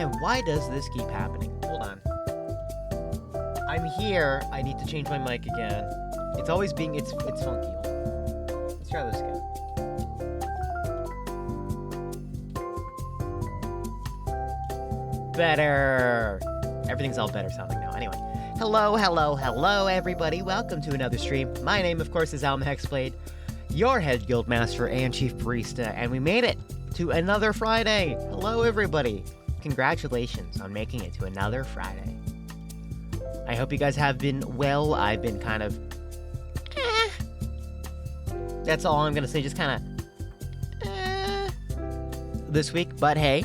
Man, why does this keep happening? Hold on. I'm here. I need to change my mic again. It's always being... It's funky. Let's try this again. Better. Everything's all better sounding now. Anyway. Hello, everybody. Welcome to another stream. My name, of course, is Alma Hexblade, your head guildmaster and chief barista, and we made it to another Friday. Hello, everybody. Congratulations on making it to another Friday. I hope you guys have been well. I've been kind of... That's all I'm going to say, just kind of... this week. But hey,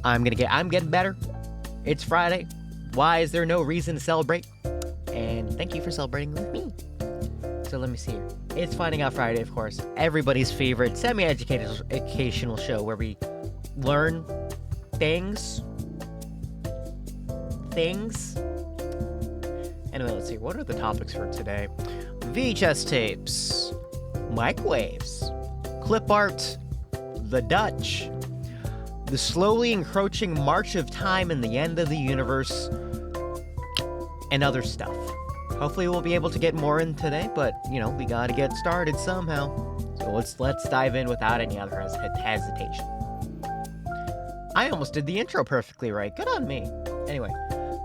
I'm getting better. It's Friday. Why is there no reason to celebrate? And thank you for celebrating with me. So let me see here. It's Finding Out Friday, of course. Everybody's favorite semi-educational show where we learn things. Anyway, let's see. What are the topics for today? VHS tapes, microwaves, clip art, the Dutch, the slowly encroaching march of time and the end of the universe, and other stuff. Hopefully we'll be able to get more in today, but, you know, we gotta get started somehow. So let's dive in without any other hesitation. I almost did the intro perfectly right. Good on me. Anyway,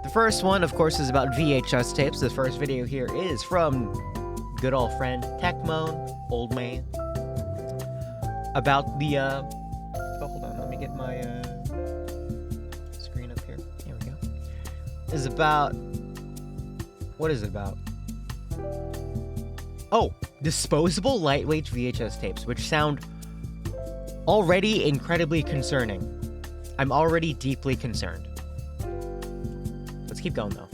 the first one, of course, is about VHS tapes. The first video here is from good old friend Techmoan, old man, about the, oh, hold on, let me get my, screen up here. Here we go. Is about... What is it about? Oh, disposable lightweight VHS tapes, which sound already incredibly concerning. I'm already deeply concerned. Let's keep going, though.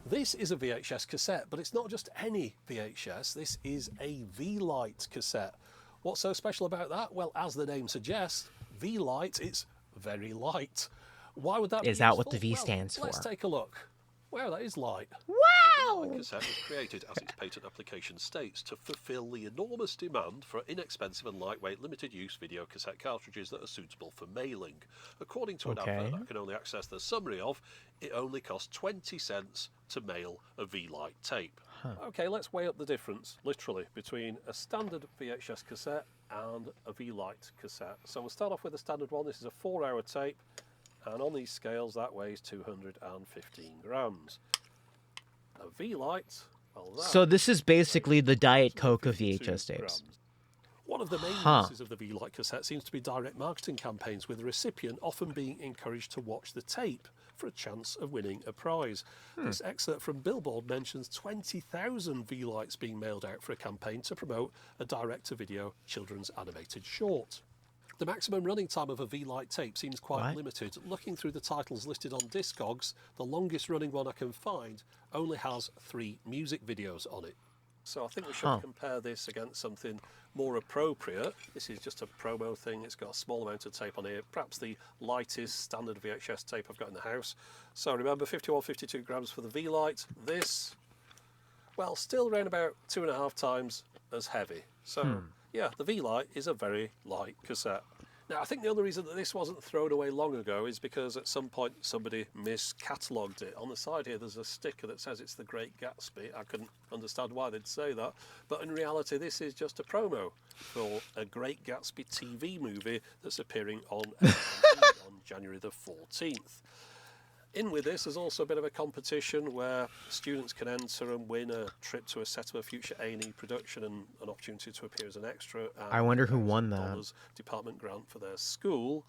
This is a VHS cassette, but it's not just any VHS. This is a V-Lite cassette. What's so special about that? Well, as the name suggests, V-Lite, it's very light. Why would that be Is that useful? what the V stands for? Let's take a look. Wow, that is light. Wow! The cassette was created, as its patent application states, to fulfill the enormous demand for inexpensive and lightweight limited-use video cassette cartridges that are suitable for mailing. According to an advert that I can only access the summary of, it only costs 20 cents to mail a V-Lite tape. Okay, let's weigh up the difference, literally, between a standard VHS cassette and a V-Lite cassette. So we'll start off with the standard one. This is a 4-hour tape, and on these scales that weighs 215 grams. A V-Lite, well, So this is basically the Diet Coke of VHS tapes. grams. One of the main uses of the V-Lite cassette seems to be direct marketing campaigns, with the recipient often being encouraged to watch the tape for a chance of winning a prize. This excerpt from Billboard mentions 20,000 V-Lites being mailed out for a campaign to promote a direct-to-video children's animated short. The maximum running time of a V-Lite tape seems quite limited. Looking through the titles listed on Discogs, the longest running one I can find only has 3 music videos on it. So I think we should compare this against something more appropriate. This is just a promo thing. It's got a small amount of tape on here, perhaps the lightest standard VHS tape I've got in the house. So remember, 51, 52 grams for the V-Lite. This, well, still around about 2.5 times as heavy. So yeah, the V-Lite is a very light cassette. Now, I think the only reason that this wasn't thrown away long ago is because at some point somebody miscatalogued it. On the side here, there's a sticker that says it's the Great Gatsby. I couldn't understand why they'd say that. But in reality, this is just a promo for a Great Gatsby TV movie that's appearing on January the 14th. In with this, there's also a bit of a competition where students can enter and win a trip to a set of a future A&E production and an opportunity to appear as an extra. I wonder who won that. Department grant for their school.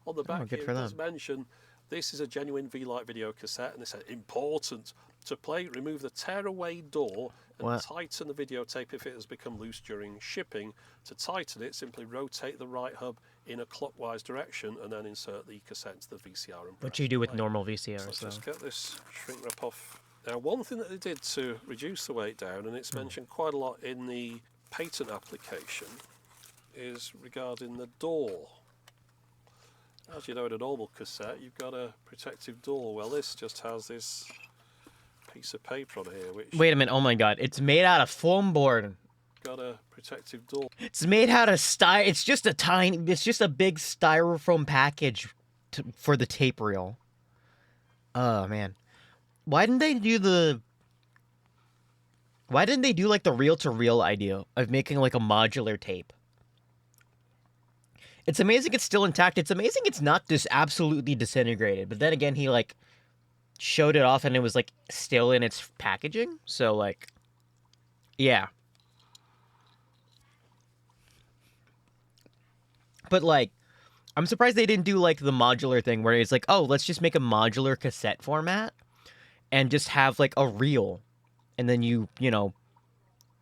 On the back here, it does mention this is a genuine V-Lite video cassette, and it's important to play. Remove the tear-away door and tighten the videotape if it has become loose during shipping. To tighten it, simply rotate the right hub in a clockwise direction and then insert the cassette into the VCR. And what you do with normal VCRs. So let's just get this shrink wrap off. Now, one thing that they did to reduce the weight down, and it's mentioned quite a lot in the patent application, is regarding the door. As you know, in a normal cassette, you've got a protective door. Well, this just has this piece of paper on here. Which... Wait a minute, oh my god, it's made out of foam board. got a protective door. It's made out of It's just a big styrofoam package for the tape reel. Oh man, why didn't they do like the reel-to-reel idea of making like a modular tape? It's amazing it's still intact. It's amazing it's not just absolutely disintegrated. But then again, he like showed it off and it was like still in its packaging. So like, yeah. But like, I'm surprised they didn't do like the modular thing where it's like, oh, let's just make a modular cassette format and just have like a reel. And then you know,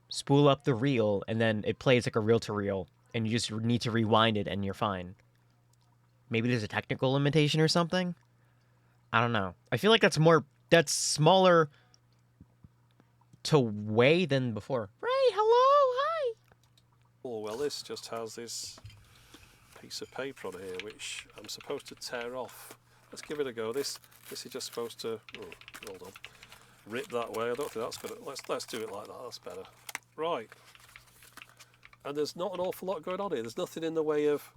spool up the reel and then it plays like a reel-to-reel. And you just need to rewind it and you're fine. Maybe there's a technical limitation or something? I don't know. I feel like that's smaller to weigh than before. Ray, hello, hi! Oh, well, this just has this piece of paper on here, which I'm supposed to tear off. Let's give it a go. This is just supposed to, hold on, rip that way. I don't think that's gonna, let's do it like that, that's better. Right. And there's not an awful lot going on here. There's nothing in the way of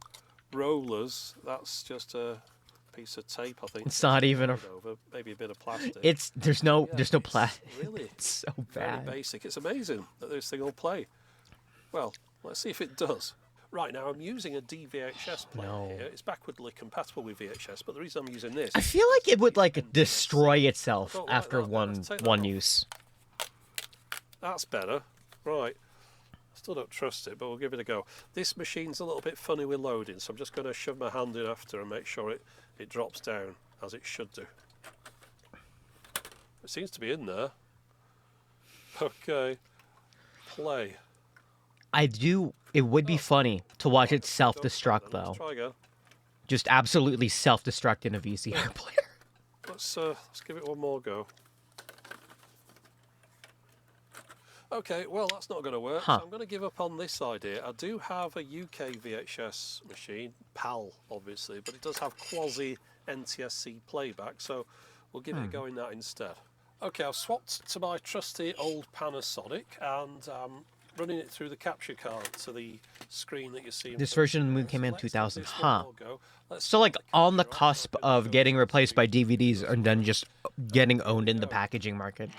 rollers. That's just a piece of tape, I think. It's not even maybe a bit of plastic. There's no plastic. Really, it's so bad. Very basic. It's amazing that this thing will play. Well, let's see if it does. Right, now I'm using a DVHS player here. It's backwardly compatible with VHS, but the reason I'm using this... I feel like it would like destroy itself after one use. That's better. Right. Still don't trust it, but we'll give it a go. This machine's a little bit funny with loading, so I'm just going to shove my hand in after and make sure it drops down as it should do. It seems to be in there. Okay. Play. It would be funny to watch it self-destruct, though. Let's try again. Just absolutely self-destruct in a VCR player. Let's give it one more go. Okay, well, that's not going to work. So I'm going to give up on this idea. I do have a UK VHS machine, PAL, obviously, but it does have quasi-NTSC playback, so we'll give it a go in that instead. Okay, I've swapped to my trusty old Panasonic, and running it through the capture card to the screen that you see. This version of the movie came in 2000, So like on the cusp of getting replaced by DVDs and then just getting owned in the packaging market.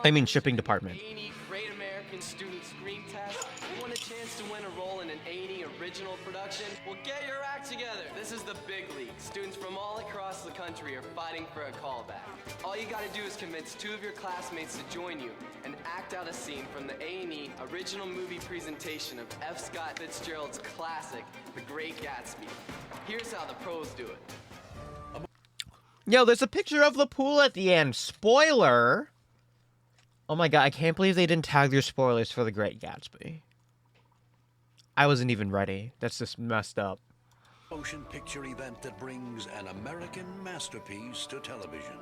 I mean shipping department. Great American Student Screen Test. You want a chance to win a role in an A&E original production? Well, get your act together. This is the big league. Students from all across the country are fighting for a callback. All you gotta do is convince 2 of your classmates to join you and act out a scene from the A&E original movie presentation of F. Scott Fitzgerald's classic, The Great Gatsby. Here's how the pros do it. Yo, there's a picture of the pool at the end. Spoiler! Oh my god, I can't believe they didn't tag their spoilers for The Great Gatsby. I wasn't even ready. That's just messed up. Motion picture event that brings an American masterpiece to television.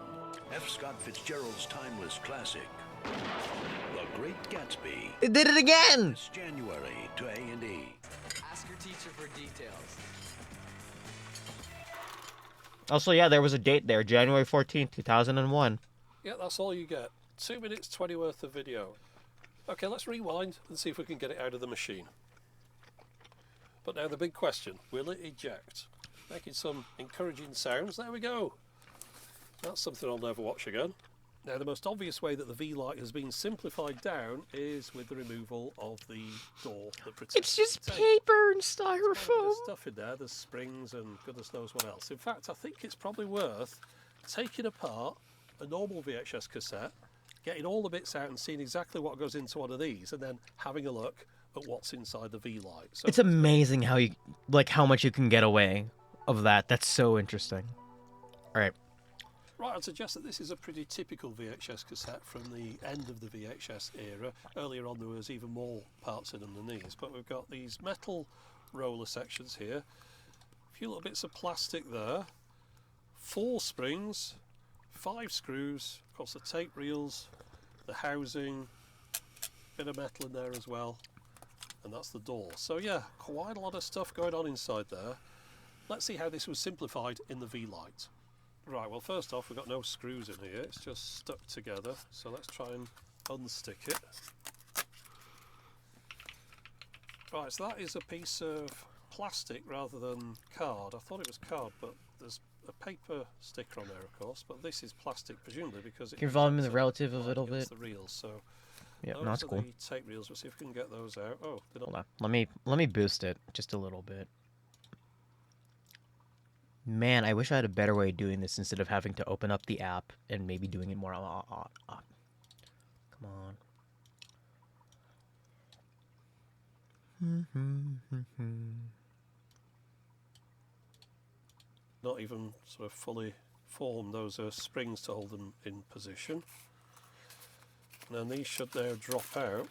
F. Scott Fitzgerald's timeless classic, The Great Gatsby. It did it again! This January to A&E. Ask your teacher for details. Also, yeah, there was a date there, January 14th, 2001. Yeah, that's all you get. 2 minutes 20 worth of video. Okay, let's rewind and see if we can get it out of the machine. But now the big question, will it eject? Making some encouraging sounds. There we go. That's something I'll never watch again. Now the most obvious way that the V-light has been simplified down is with the removal of the door that protects It's just the tape. paper and There's styrofoam. stuff in there, there's springs and goodness knows what else. In fact, I think it's probably worth taking apart a normal VHS cassette, getting all the bits out and seeing exactly what goes into one of these, and then having a look at what's inside the V-light. So It's amazing how much you can get away of that. That's so interesting. All right. Right, I'd suggest that this is a pretty typical VHS cassette from the end of the VHS era. Earlier on there was even more parts in them than these, but we've got these metal roller sections here, a few little bits of plastic there, 4 springs, 5 screws, of course the tape reels, the housing, bit of metal in there as well, and that's the door. So yeah, quite a lot of stuff going on inside there. Let's see how this was simplified in the V-light. Right, well, first off, we've got no screws in here. It's just stuck together. So let's try and unstick it. Right, so that is a piece of plastic rather than card. I thought it was card, but there's a paper sticker on there, of course. But this is plastic, presumably, because it Can you volume the relative a little bit? the reels. So Yeah, those that's are cool. the tape reels. We'll see if we can get those out. Oh, they're not. Hold on. Let me boost it just a little bit. Man, I wish I had a better way of doing this instead of having to open up the app and maybe doing it more. Come on. Not even sort of fully formed. Those are springs to hold them in position. And then these should there drop out.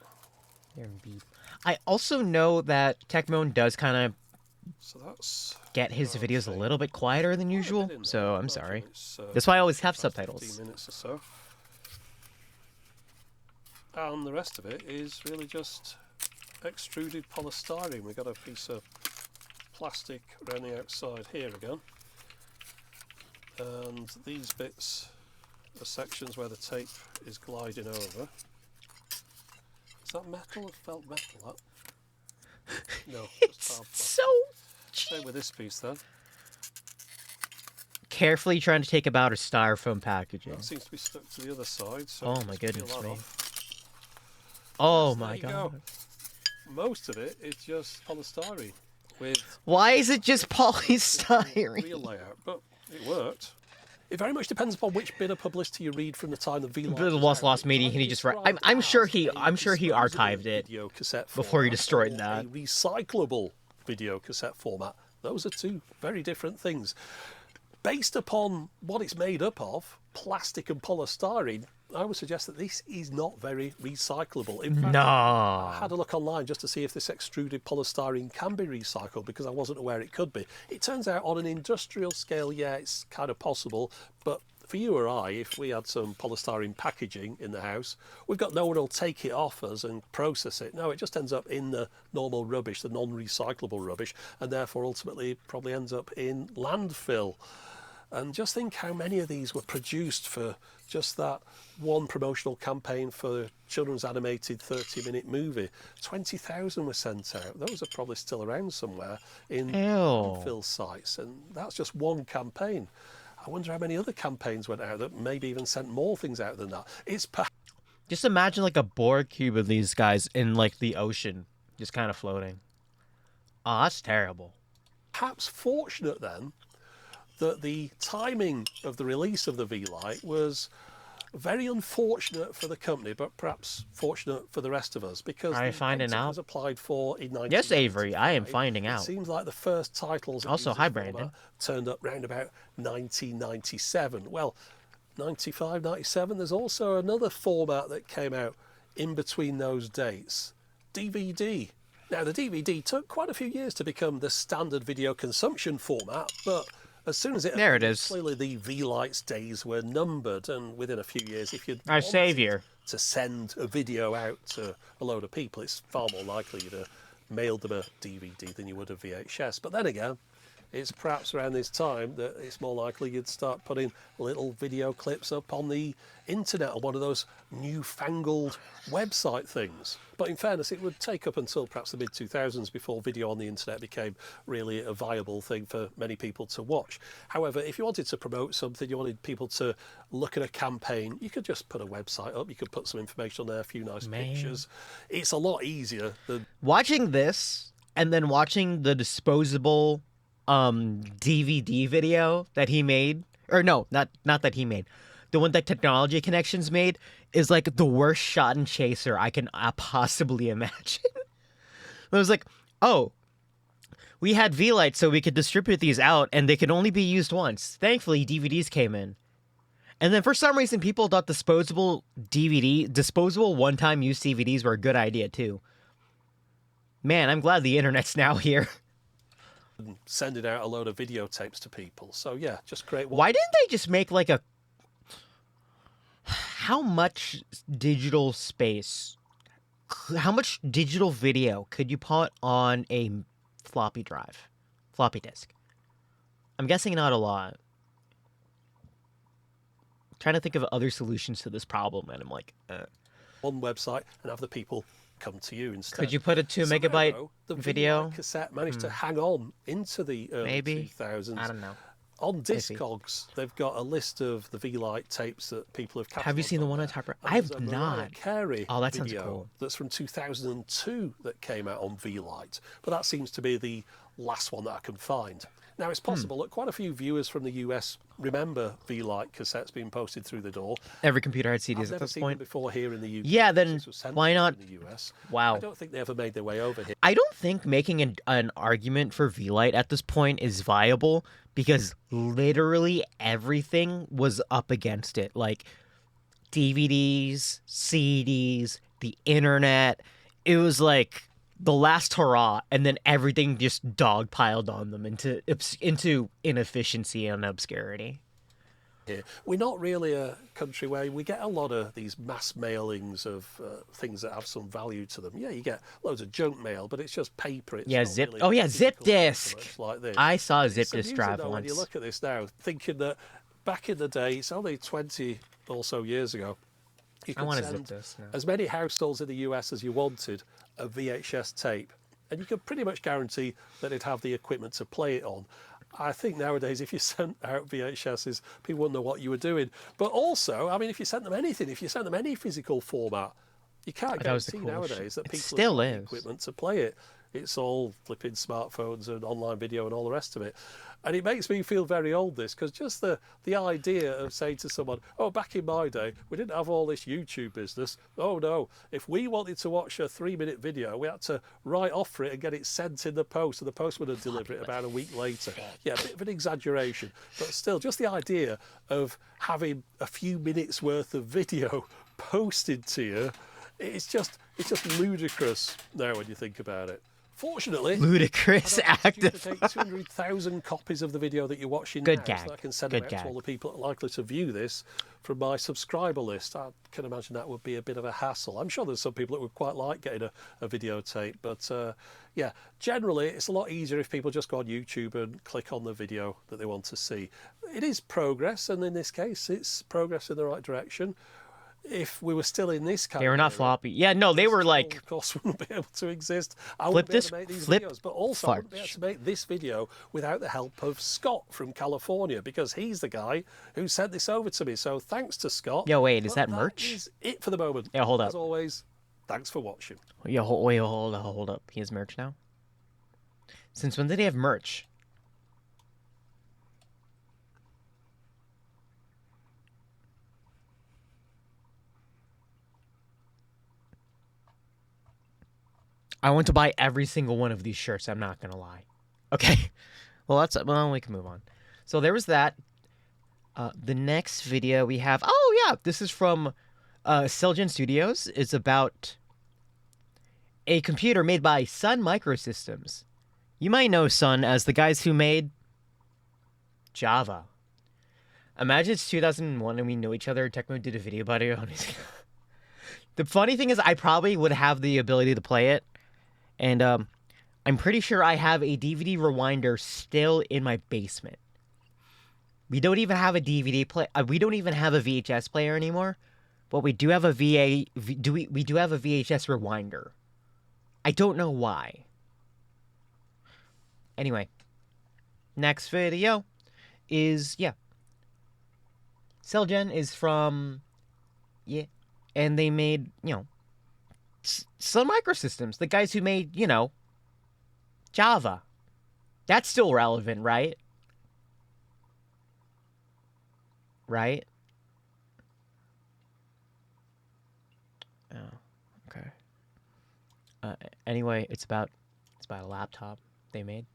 I also know that Techmoan does kind of So that's get his videos a little bit quieter than usual, so I'm sorry. It's, That's why I always have about subtitles. 15 minutes or so. And the rest of it is really just extruded polystyrene. We've got a piece of plastic around the outside here again. And these bits are sections where the tape is gliding over. Is that metal or felt metal? That? No, It's hard plastic. so Same with this piece then. carefully trying to take about a styrofoam packaging. That seems to be stuck to the other side. So Oh my let's peel goodness that me. off. Oh Yes, my there you god. go. Most of it is just polystyrene with Why is it just real polystyrene? layout, but it worked. It very much depends upon which bit of publicity you read from the time the V-Light The lost meeting, he just I'm sure he archived it video cassette before he format destroyed or that. A recyclable video cassette format. Those are two very different things. Based upon what it's made up of, plastic and polystyrene, I would suggest that this is not very recyclable. In fact, I had a look online just to see if this extruded polystyrene can be recycled because I wasn't aware it could be. It turns out on an industrial scale, yeah, it's kind of possible, but for you or I, if we had some polystyrene packaging in the house, we've got no one who'll take it off us and process it. No, it just ends up in the normal rubbish, the non-recyclable rubbish, and therefore ultimately probably ends up in landfill. And just think how many of these were produced for just that one promotional campaign for children's animated 30-minute movie. 20,000 were sent out. Those are probably still around somewhere in landfill sites. And that's just one campaign. I wonder how many other campaigns went out that maybe even sent more things out than that. It's Just imagine like a Borg cube of these guys in like the ocean, just kind of floating. Oh, that's terrible. perhaps fortunate then that the timing of the release of the V-Lite was very unfortunate for the company, but perhaps fortunate for the rest of us, because Are you the finding patent out? was applied for in 1995. Yes, Avery, I am finding It out. seems like the first titles that Also, used hi, this format Brandon. turned up round about 1997. Well, 95, 97, there's also another format that came out in between those dates, DVD. Now, the DVD took quite a few years to become the standard video consumption format, but as soon as it There it appeared, is. clearly the V-Lite's days were numbered, and within a few years, if you'd Our wanted savior. to send a video out to a load of people, it's far more likely you'd have mailed them a DVD than you would a VHS. But then again, it's perhaps around this time that it's more likely you'd start putting little video clips up on the internet on one of those newfangled website things. But in fairness, it would take up until perhaps the mid-2000s before video on the internet became really a viable thing for many people to watch. However, if you wanted to promote something, you wanted people to look at a campaign, you could just put a website up, you could put some information on there, a few nice pictures. It's a lot easier than Watching this and then watching the disposable DVD video that he made, or no, not that he made, the one that Technology Connections made, is like the worst shot and chaser I can possibly imagine. I was like, oh, we had V-Lite so we could distribute these out and they could only be used once. Thankfully, DVDs came in. And then for some reason, people thought disposable one-time use DVDs were a good idea too. Man, I'm glad the internet's now here. sending out a load of videotapes to people. So yeah, just create one. Why didn't they just make like a... How much digital space, how much digital video could you put on a floppy disk? I'm guessing not a lot. trying to think of other solutions to this problem, and I'm like, one website and have the people come to you instead. Could you put a 2 megabyte Somehow, the video? V-Lite cassette managed to hang on into the early Maybe. 2000s. I don't know. On Discogs, they've got a list of the V-Lite tapes that people have catalogued. Have you seen the one on there. top right? And there's I've a Mariah not. Carey Oh, that sounds video cool. that's from 2002 that came out on V-Lite, but that seems to be the last one that I can find. Now, it's possible that quite a few viewers from the US remember V-Lite cassettes being posted through the door. Every computer had I've CDs at never this seen point. them before here in the UK. Yeah, then This was sent why not? in the US. Wow. I don't think they ever made their way over here. I don't think making an argument for V-Lite at this point is viable because literally everything was up against it. Like DVDs, CDs, the internet. It was like the last hurrah, and then everything just dogpiled on them into inefficiency and obscurity. Here. We're not really a country where we get a lot of these mass mailings of things that have some value to them. Yeah, you get loads of junk mail, but it's just paper. It's Yeah, not zip. really Oh yeah, zip physical disk. documents like this. I saw a zip It's disk amusing, drive though, when you once. look at this now, thinking that back in the day, it's only 20 or so years ago, you I could want a send zip disk now. as many households in the US as you wanted a VHS tape, and you could pretty much guarantee that it'd have the equipment to play it on. I think nowadays, if you sent out VHSs, people wouldn't know what you were doing. But also, I mean, if you sent them anything, if you sent them any physical format, you can't That was the guarantee cool shit. nowadays that It people still have got the is. equipment to play it. It's all flipping smartphones and online video and all the rest of it. And it makes me feel very old, this, because just the idea of saying to someone, oh, back in my day, we didn't have all this YouTube business. Oh, no. If we wanted to watch a 3-minute video, we had to write off for it and get it sent in the post, and the postman would deliver it about a week later. Yeah, a bit of an exaggeration. But still, just the idea of having a few minutes worth of video posted to you, it's just ludicrous now when you think about it. Fortunately, Ludicrous I don't have to active. take 200,000 copies of the video that you're watching Good now, gag. so I can send Good them out to gag. all the people that are likely to view this from my subscriber list. I can imagine that would be a bit of a hassle. I'm sure there's some people that would quite like getting a videotape, but yeah, generally it's a lot easier if people just go on YouTube and click on the video that they want to see. It is progress, and in this case, it's progress in the right direction. If we were still in this kind They were of not era, floppy. Yeah, no, they this were tool, like of course, wouldn't be able to exist. I Flip wouldn't be able this- to make these flip videos, but also I wouldn't be able fudge. to make this video without the help of Scott from California, because he's the guy who sent this over to me. So thanks to Scott. Yo, wait, is But that merch? is it for the moment. Yeah, hold As up. always, thanks for watching. Yeah, hold up. He has merch now? Since when did he have merch? I want to buy every single one of these shirts, I'm not gonna lie. Okay. Well, we can move on. So there was that. The next video we have, oh yeah, this is from Celgen Studios. It's about a computer made by Sun Microsystems. You might know Sun as the guys who made Java. Imagine it's 2001 and we know each other. Tecmo did a video about it. The funny thing is I probably would have the ability to play it. And I'm pretty sure I have a DVD rewinder still in my basement. We don't even have a DVD play. We don't even have a VHS player anymore, but we do have a we do have a VHS rewinder. I don't know why. Anyway, next video is Celgen is from and they made Sun Microsystems, the guys who made Java. That's still relevant, right? Right? Oh, okay. Anyway, it's about a laptop they made.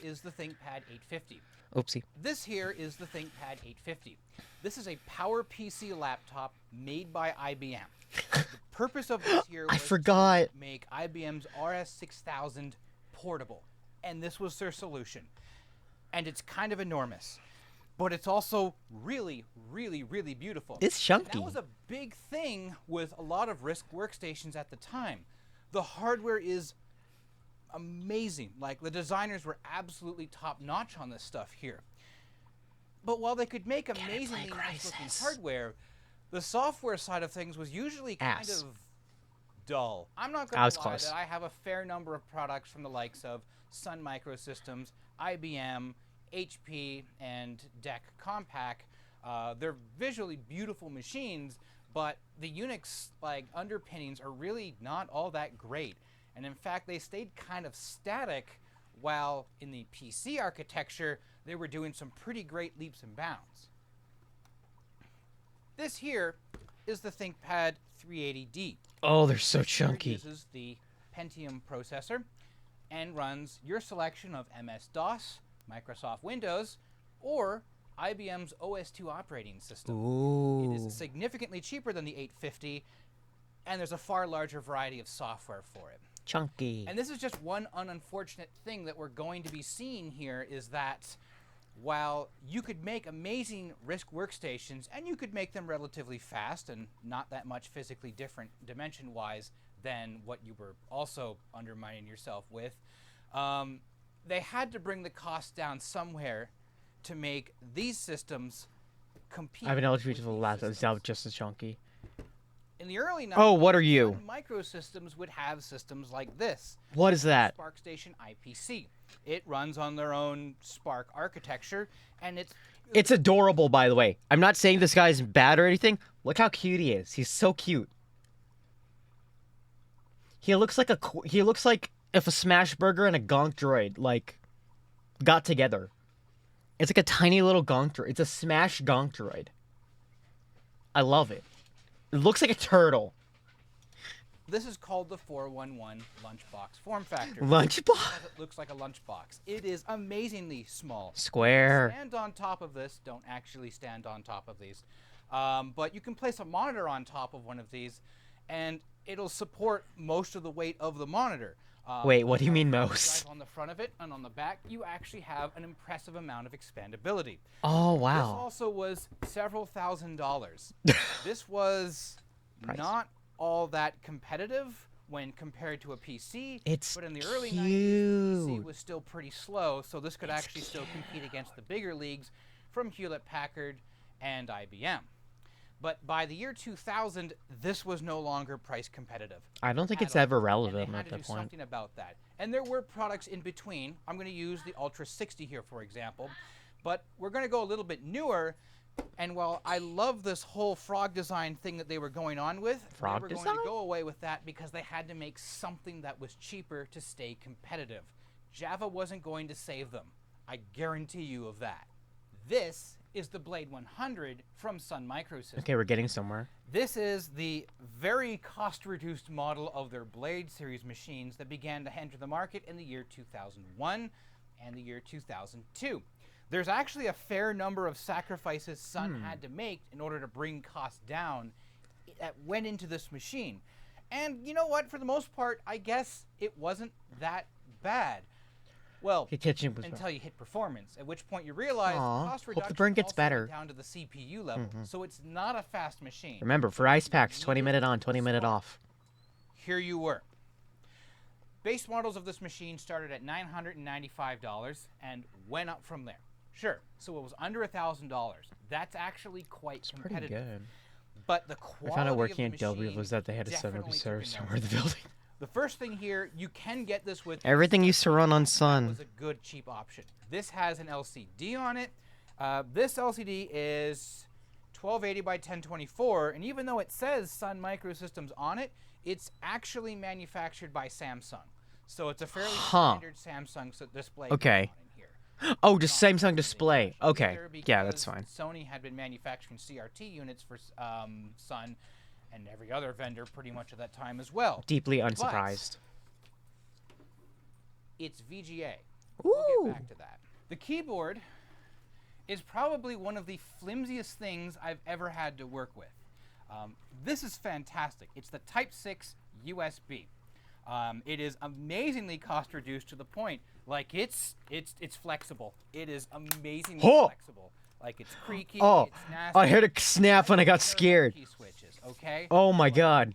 Is the ThinkPad 850. Oopsie. This here is the ThinkPad 850. This is a PowerPC laptop made by IBM. The purpose of this here was forgot. to make IBM's RS-6000 portable, and this was their solution. And it's kind of enormous, but it's also really, really, really beautiful. It's chunky. And that was a big thing with a lot of RISC workstations at the time. The hardware is amazing. Like, the designers were absolutely top-notch on this stuff here. But while they could make amazingly nice-looking hardware, the software side of things was usually kind of dull. I'm not going to lie that I have a fair number of products from the likes of Sun Microsystems, IBM, HP, and DEC Compaq. They're visually beautiful machines, but the Unix underpinnings are really not all that great. And in fact, they stayed kind of static, while in the PC architecture, they were doing some pretty great leaps and bounds. This here is the ThinkPad 380D. Oh, they're so This here chunky. uses the Pentium processor and runs your selection of MS-DOS, Microsoft Windows, or IBM's OS/2 operating system. Ooh. It is significantly cheaper than the 850, and there's a far larger variety of software for it. Chunky. And this is just one unfortunate thing that we're going to be seeing here, is that while you could make amazing RISC workstations, and you could make them relatively fast and not that much physically different dimension-wise than what you were also undermining yourself with, they had to bring the cost down somewhere to make these systems compete. I have an with eligibility for these last that's systems. just as chunky. In the early 90s, Oh, what are you? Sun Microsystems would have systems like this. What is that? SPARCstation IPC. It runs on their own SPARC architecture, and It's adorable, by the way. I'm not saying this guy's bad or anything. Look how cute he is. He's so cute. He looks like if a Smash Burger and a Gonk Droid got together. It's like a tiny little Gonk Droid. It's a Smash Gonk Droid. I love it. It looks like a turtle. This is called the 411 lunchbox form factor. Lunchbox? It looks like a lunchbox. It is amazingly small. Square. Stand on top of this. Don't actually stand on top of these. But you can place a monitor on top of one of these, and it'll support most of the weight of the monitor. Wait, what do you mean drive most? On the front of it and on the back, you actually have an impressive amount of expandability. Oh, This wow. also was several $1,000s. This was not all that competitive when compared to a PC. It's but in the early 90s, the PC cute. was still pretty slow, so this could actually still compete against the bigger leagues from Hewlett-Packard and IBM. But by the year 2000, this was no longer price competitive. I don't think at it's all. ever And relevant they had at to that do point. something about that. And there were products in between. I'm going to use the Ultra 60 here, for example. But we're going to go a little bit newer. And while I love this whole frog design thing that they were going on with, they were going to go away with that because they had to make something that was cheaper to stay competitive. Java wasn't going to save them. I guarantee you of that. This is the Blade 100 from Sun Microsystems. Okay, we're getting somewhere. This is the very cost-reduced model of their Blade series machines that began to enter the market in the year 2001 and the year 2002. There's actually a fair number of sacrifices Sun had to make in order to bring costs down that went into this machine. And you know what? For the most part, I guess it wasn't that bad. Well, until you hit performance, at which point you realize cost reduction hope the burn gets also better. went down to the CPU level, so it's not a fast machine. Remember, for ice packs, 20-minute on, 20-minute off. Here you were. Base models of this machine started at $995 and went up from there. Sure, so it was under $1,000. That's actually quite competitive. Pretty good. But the quality I found out of working the at W machine was that they had a definitely 70 took server a somewhere in the nosedive. building. The first thing here, you can get this with Everything used to run on That Sun. was a good cheap option. This has an LCD on it. This LCD is 1280 by 1024, and even though it says Sun Microsystems on it, it's actually manufactured by Samsung. So it's a fairly standard Samsung display. Okay. on in here. Oh, just Samsung display. Okay. Yeah, that's fine. Sony had been manufacturing CRT units for Sun and every other vendor pretty much at that time as well. Deeply unsurprised. It's VGA. Ooh. We'll get back to that. The keyboard is probably one of the flimsiest things I've ever had to work with. This is fantastic. It's the Type 6 USB. It is amazingly cost reduced to the point like it's flexible. It is amazingly flexible. Like it's creaky. Oh, it's nasty. I heard a snap when I got scared. Key switches, okay? Oh my god.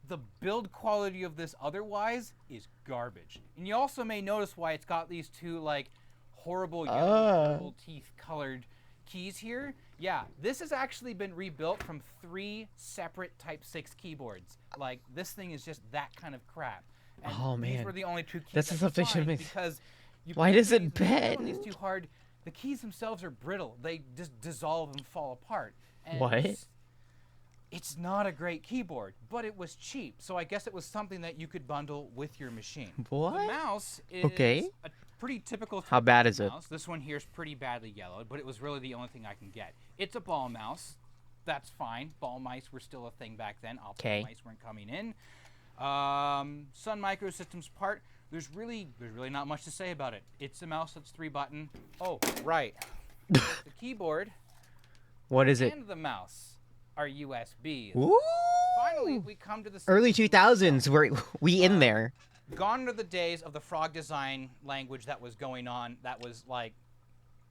The build quality of this otherwise is garbage. And you also may notice why it's got these two like horrible yellow purple teeth colored keys here, yeah, this has actually been rebuilt from 3 separate Type 6 keyboards. Like, this thing is just that kind of crap. And oh man, these were the only 2 keys that's sufficient because why does it bend? These too hard. The keys themselves are brittle. They just dissolve and fall apart. And what? It's not a great keyboard, but it was cheap, so I guess it was something that you could bundle with your machine. What? The mouse is a pretty typical. How bad is mouse. This one here is pretty badly yellowed, but it was really the only thing I can get. It's a ball mouse. That's fine. Ball mice were still a thing back then. Optical mice weren't coming in. Sun Microsystems part. There's really not much to say about it. It's a mouse that's 3-button. Oh, right. The keyboard. What is it? And the mouse are USB. Ooh. Finally, we come to the early 2000s. We in there. Gone are the days of the frog design language that was going on. That was like,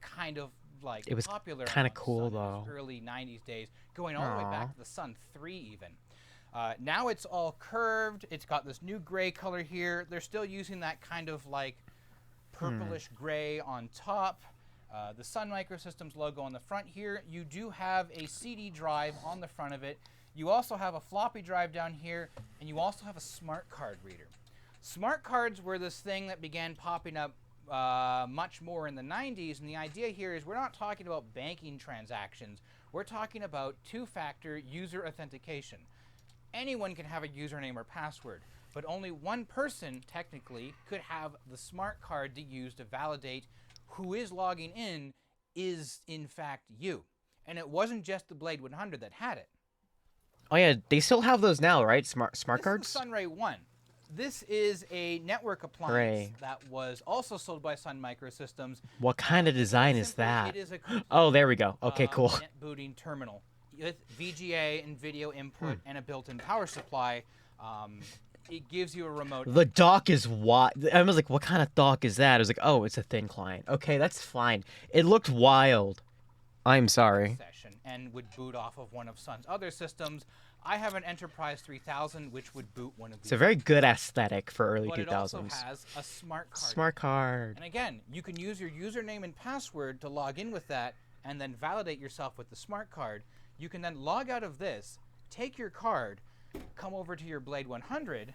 kind of like it was popular. Kind of cool though. Early 90s days, going all the way back to the Sun 3 even. Now it's all curved. It's got this new gray color here. They're still using that kind of like purplish gray on top. The Sun Microsystems logo on the front here. You do have a CD drive on the front of it. You also have a floppy drive down here, and you also have a smart card reader. Smart cards were this thing that began popping up much more in the 90s, and the idea here is we're not talking about banking transactions. We're talking about 2-factor user authentication. Anyone can have a username or password, but only one person, technically, could have the smart card to use to validate who is logging in is, in fact, you. And it wasn't just the Blade 100 that had it. Oh yeah, they still have those now, right? Smart cards? This is the Sunray 1. This is a network appliance that was also sold by Sun Microsystems. What kind of design is that? It is a oh, there we go. Okay, cool. Net booting terminal with VGA and video input and a built-in power supply. It gives you a remote. The dock is wide. I was like, what kind of dock is that? I was like, oh, it's a thin client. Okay, that's fine. It looked wild. I'm sorry. Session and would boot off of one of Sun's other systems. I have an Enterprise 3000, which would boot one of these. It's a very good aesthetic for early 2000s. But it also has a smart card. Smart card. And again, you can use your username and password to log in with that and then validate yourself with the smart card. You can then log out of this, take your card, come over to your Blade 100,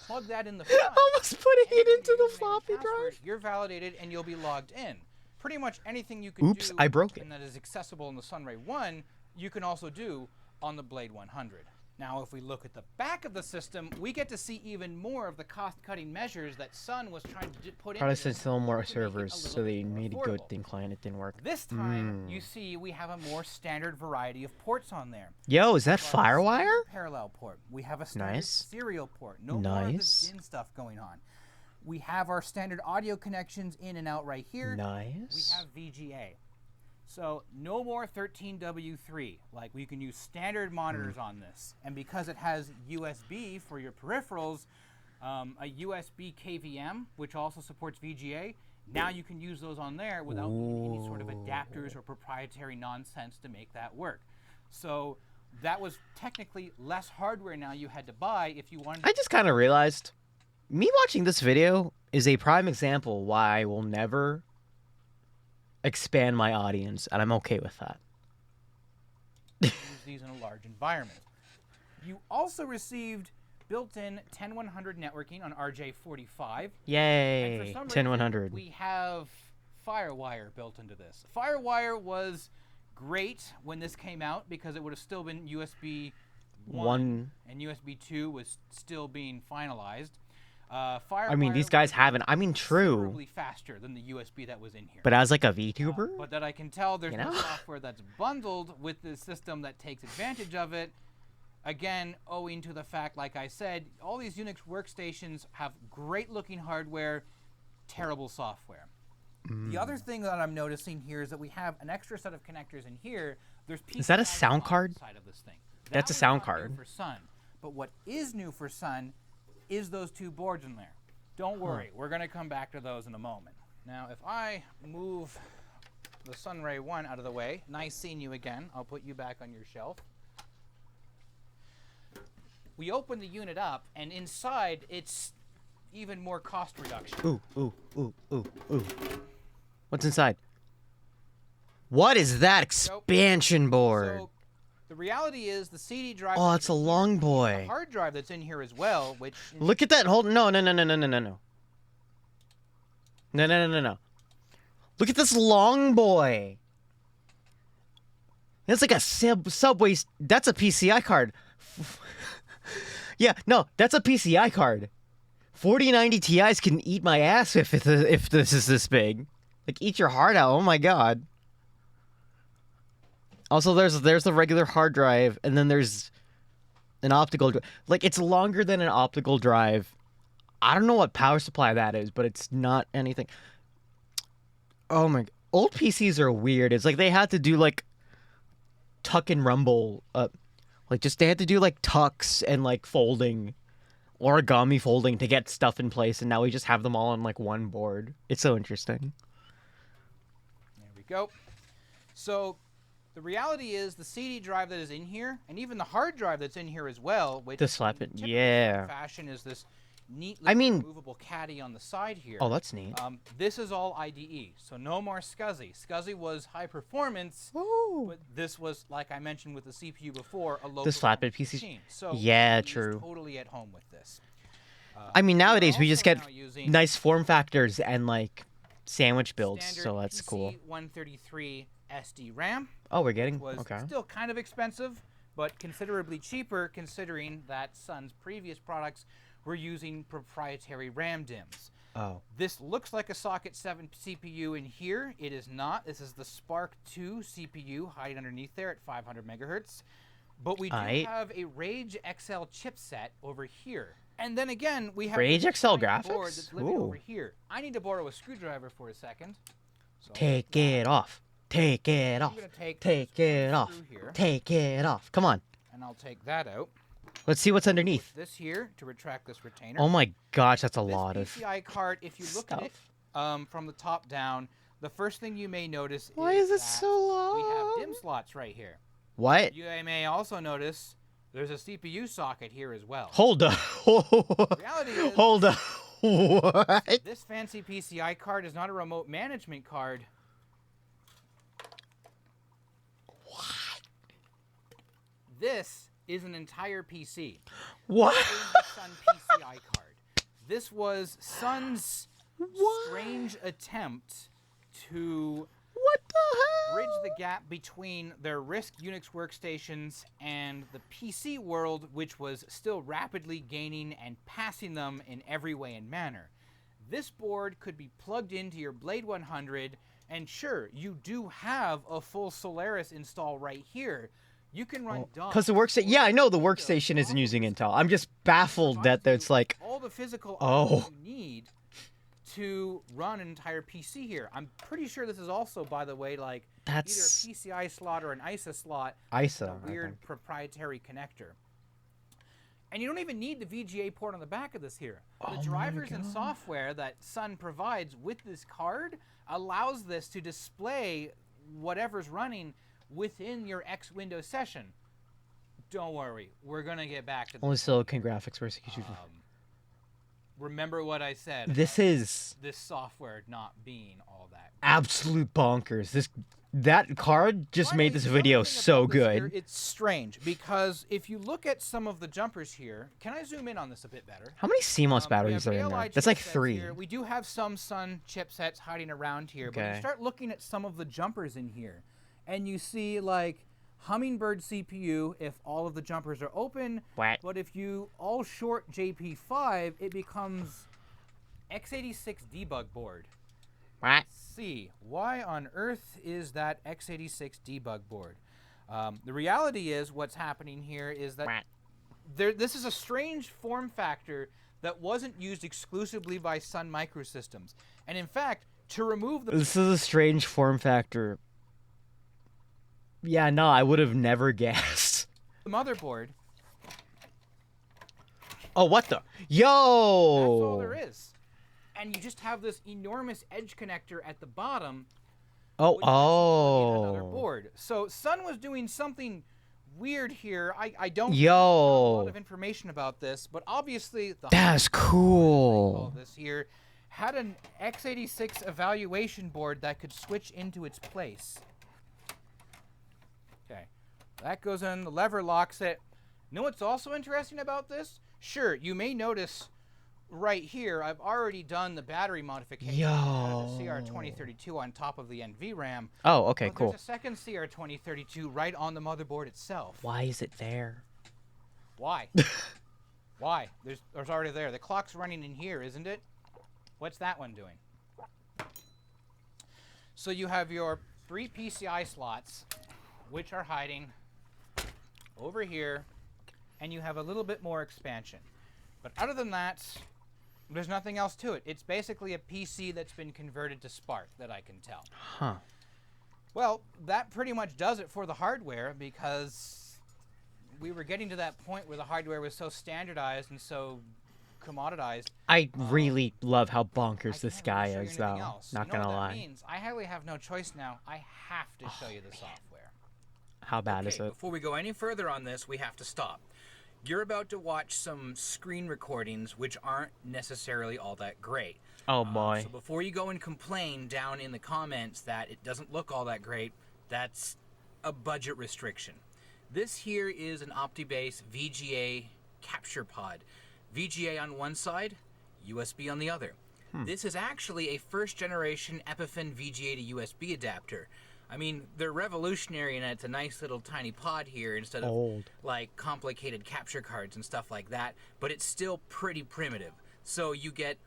plug that in the front. Almost putting it into the floppy drive. You're validated and you'll be logged in. Pretty much anything you can do I broke it. and that is accessible in the Sunray 1, you can also do on the Blade 100. Now, if we look at the back of the system, we get to see even more of the cost-cutting measures that Sun was trying to put in. Probably since still more servers, so they made a good thin client. It didn't work. This time, you see, we have a more standard variety of ports on there. Yo, is that FireWire? Parallel port. We have a standard serial port. No more of this DIN stuff going on. We have our standard audio connections in and out right here. Nice. We have VGA. So no more 13W3. Like, we can use standard monitors on this. And because it has USB for your peripherals, a USB KVM, which also supports VGA, now you can use those on there without needing any sort of adapters or proprietary nonsense to make that work. So that was technically less hardware now you had to buy if you wanted. I just kind of realized, me watching this video is a prime example why I will never expand my audience, and I'm okay with that. Use these in a large environment. You also received built-in 10100 networking on RJ45. Yay! And for some 10100. reason, we have FireWire built into this. FireWire was great when this came out because it would have still been USB 1 and USB 2 was still being finalized. I mean, these guys haven't. I mean, true. Considerably faster than the USB that was in here. But as like a VTuber? But that I can tell there's no software that's bundled with the system that takes advantage of it. Again, owing to the fact, like I said, all these Unix workstations have great-looking hardware, terrible software. The other thing that I'm noticing here is that we have an extra set of connectors in here. There's is that a sound card? Side of this thing. That's a sound card. For Sun. But what is new for Sun is those 2 boards in there. Don't worry, we're going to come back to those in a moment. Now, if I move the Sunray 1 out of the way, nice seeing you again. I'll put you back on your shelf. We open the unit up, and inside, it's even more cost reduction. Ooh, ooh, ooh, ooh, ooh. What's inside? What is that expansion board? So, the reality is the CD drive. Oh, it's a long boy. The hard drive that's in here as well, which. Look at that. Hold. No. No. Look at this long boy. It's like a Subway. That's a PCI card. Yeah, no, that's a PCI card. 4090 Ti's can eat my ass if this is this big. Like, eat your heart out. Oh my god. Also, there's the regular hard drive, and then there's an optical drive. Like, it's longer than an optical drive. I don't know what power supply that is, but it's not anything. Oh my... Old PCs are weird. It's like they had to do, like, tuck and rumble. They had to do, like, tucks and, like, folding. Origami folding to get stuff in place, and now we just have them all on, like, one board. It's so interesting. There we go. So... the reality is the CD drive that is in here, and even the hard drive that's in here as well, which yeah. fashion is this neat removable caddy on the side here. Oh, that's neat. This is all IDE, so no more SCSI. SCSI was high performance, but this was, like I mentioned with the CPU before, a low this flatbed PC machine. So yeah, true. Totally at home with this. I mean, nowadays we just get nice form factors and like sandwich builds, so that's PC cool. 133 SD RAM. Oh, we're getting was okay. Still kind of expensive, but considerably cheaper considering that Sun's previous products were using proprietary RAM DIMMs. Oh. This looks like a Socket 7 CPU in here. It is not. This is the Spark 2 CPU hiding underneath there at 500 megahertz. But we do have a Rage XL chipset over here. And then again, we have Rage XL graphics board that's living over here. I need to borrow a screwdriver for a second. So take it off. Take it off. Take it off. Take it off. Come on. And I'll take that out. Let's see what's underneath. This here to retract this retainer. Oh my gosh, that's a lot of PCI card, if you look at it from the top down, the first thing you may notice Why is it so long? We have DIMM slots right here. What? You may also notice there's a CPU socket here as well. Hold up. Reality is, hold up. What? This fancy PCI card is not a remote management card. What? This is an entire PC. What? This is the Sun PCI card. This was Sun's strange attempt to bridge the gap between their RISC Unix workstations and the PC world, which was still rapidly gaining and passing them in every way and manner. This board could be plugged into your Blade 100, and sure, you do have a full Solaris install right here. You can run DOM. Because the workstation, yeah, I know the workstation isn't using Intel. I'm just baffled that it's like, all the physical you need to run an entire PC here. I'm pretty sure this is also, by the way, like either a PCI slot or an ISA slot. ISA, a weird proprietary connector. And you don't even need the VGA port on the back of this here. The drivers and software that Sun provides with this card allows this to display whatever's running within your X Windows session. Don't worry, we're gonna get back to this. Only silicon graphics versus remember what I said. This is this software not being all that good. Absolute bonkers. That card just made this video so good. Here, it's strange because if you look at some of the jumpers here, can I zoom in on this a bit better? How many CMOS batteries are in there? That's like 3. Here. We do have some Sun chipsets hiding around here, but you start looking at some of the jumpers in here, and you see like Hummingbird CPU if all of the jumpers are open. What? But if you all short JP5, it becomes x86 debug board. What? Let's see, why on earth is that x86 debug board? The reality is what's happening here is that this is a strange form factor that wasn't used exclusively by Sun Microsystems. And in fact, to remove the... This is a strange form factor. Yeah, no, I would have never guessed. The motherboard. Oh, what the? Yo! That's all there is. And you just have this enormous edge connector at the bottom. Oh. Another board. So Sun was doing something weird here. I don't know a lot of information about this, but obviously that's cool. This here had an x86 evaluation board that could switch into its place. That goes in, the lever locks it. You know what's also interesting about this? Sure, you may notice right here, I've already done the battery modification. Yo. The CR2032 on top of the NVRAM. Oh, okay, cool. There's a second CR2032 right on the motherboard itself. Why is it there? Why? Why? There's already there. The clock's running in here, isn't it? What's that one doing? So you have your 3 PCI slots, which are hiding over here, and you have a little bit more expansion. But other than that, there's nothing else to it. It's basically a PC that's been converted to Spark, that I can tell. Huh. Well, that pretty much does it for the hardware, because we were getting to that point where the hardware was so standardized and so commoditized. I really love how bonkers this guy is, though. Not gonna lie. That means I really have no choice now. I have to show you the software. How bad is it? Before we go any further on this, we have to stop. You're about to watch some screen recordings which aren't necessarily all that great. Oh boy. So before you go and complain down in the comments that it doesn't look all that great, that's a budget restriction. This here is an OptiBase VGA capture pod. VGA on one side, USB on the other. This is actually a first generation Epiphin VGA to USB adapter. I mean, they're revolutionary and it's a nice little tiny pod here instead of like complicated capture cards and stuff like that, but it's still pretty primitive. So you get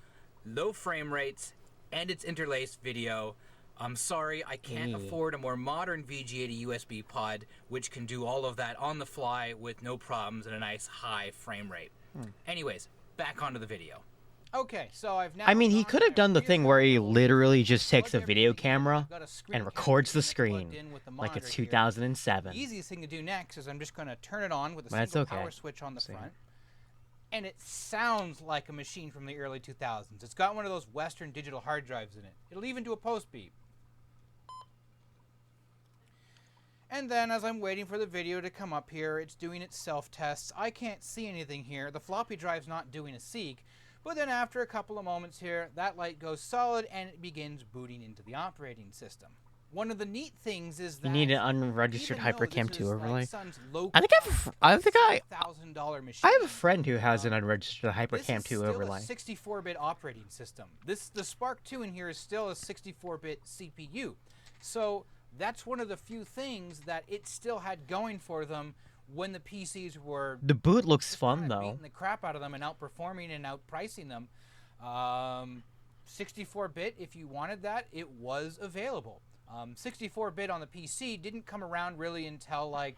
low frame rates and it's interlaced video. I'm sorry, I can't afford a more modern VGA to USB pod which can do all of that on the fly with no problems and a nice high frame rate. Anyways, back onto the video. Okay, so I've now... I mean, he could have done the thing where he literally just takes a video camera and records the screen like it's 2007. The easiest thing to do next is I'm just going to turn it on with a single power switch on the front. And it sounds like a machine from the early 2000s. It's got one of those Western digital hard drives in it. It'll even do a post beep. And then as I'm waiting for the video to come up here, it's doing its self-tests. I can't see anything here. The floppy drive's not doing a seek. But then after a couple of moments here, that light goes solid and it begins booting into the operating system. One of the neat things is that you need an unregistered HyperCam 2 overlay. Like I have a friend who has an unregistered HyperCam 2 overlay. This is still a 64-bit operating system. The Spark 2 in here is still a 64-bit CPU. So that's one of the few things that it still had going for them when the PCs were... The boot looks fun, though. Beating the crap out of them and outperforming and outpricing them. 64-bit, if you wanted that, it was available. 64-bit on the PC didn't come around really until, like,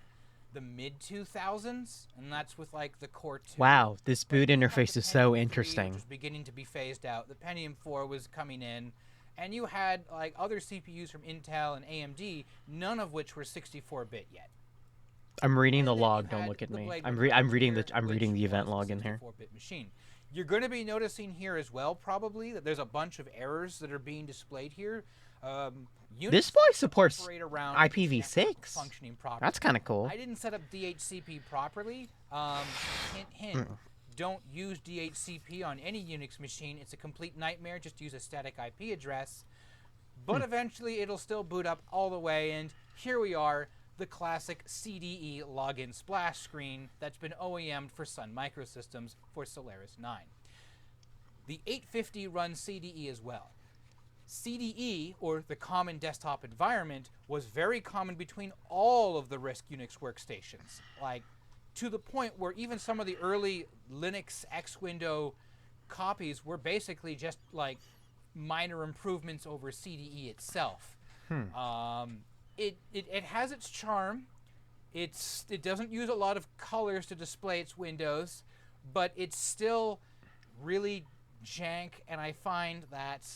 the mid-2000s, and that's with, like, the Core 2. Wow, this boot interface is so interesting. Which was beginning to be phased out. The Pentium 4 was coming in, and you had, like, other CPUs from Intel and AMD, none of which were 64-bit yet. I'm reading the log. Don't look at me. I'm reading the event log in here. 64-bit machine. You're going to be noticing here as well, probably, that there's a bunch of errors that are being displayed here. This boy supports IPv6. Functioning properly. That's kind of cool. I didn't set up DHCP properly. Hint. Don't use DHCP on any Unix machine. It's a complete nightmare. Just use a static IP address. But eventually, it'll still boot up all the way, and here we are. The classic CDE login splash screen that's been OEM'd for Sun Microsystems for Solaris 9. The 850 runs CDE as well. CDE, or the Common Desktop Environment, was very common between all of the RISC Unix workstations, like to the point where even some of the early Linux X window copies were basically just like minor improvements over CDE itself. It has its charm. It doesn't use a lot of colors to display its windows, but it's still really jank, and I find that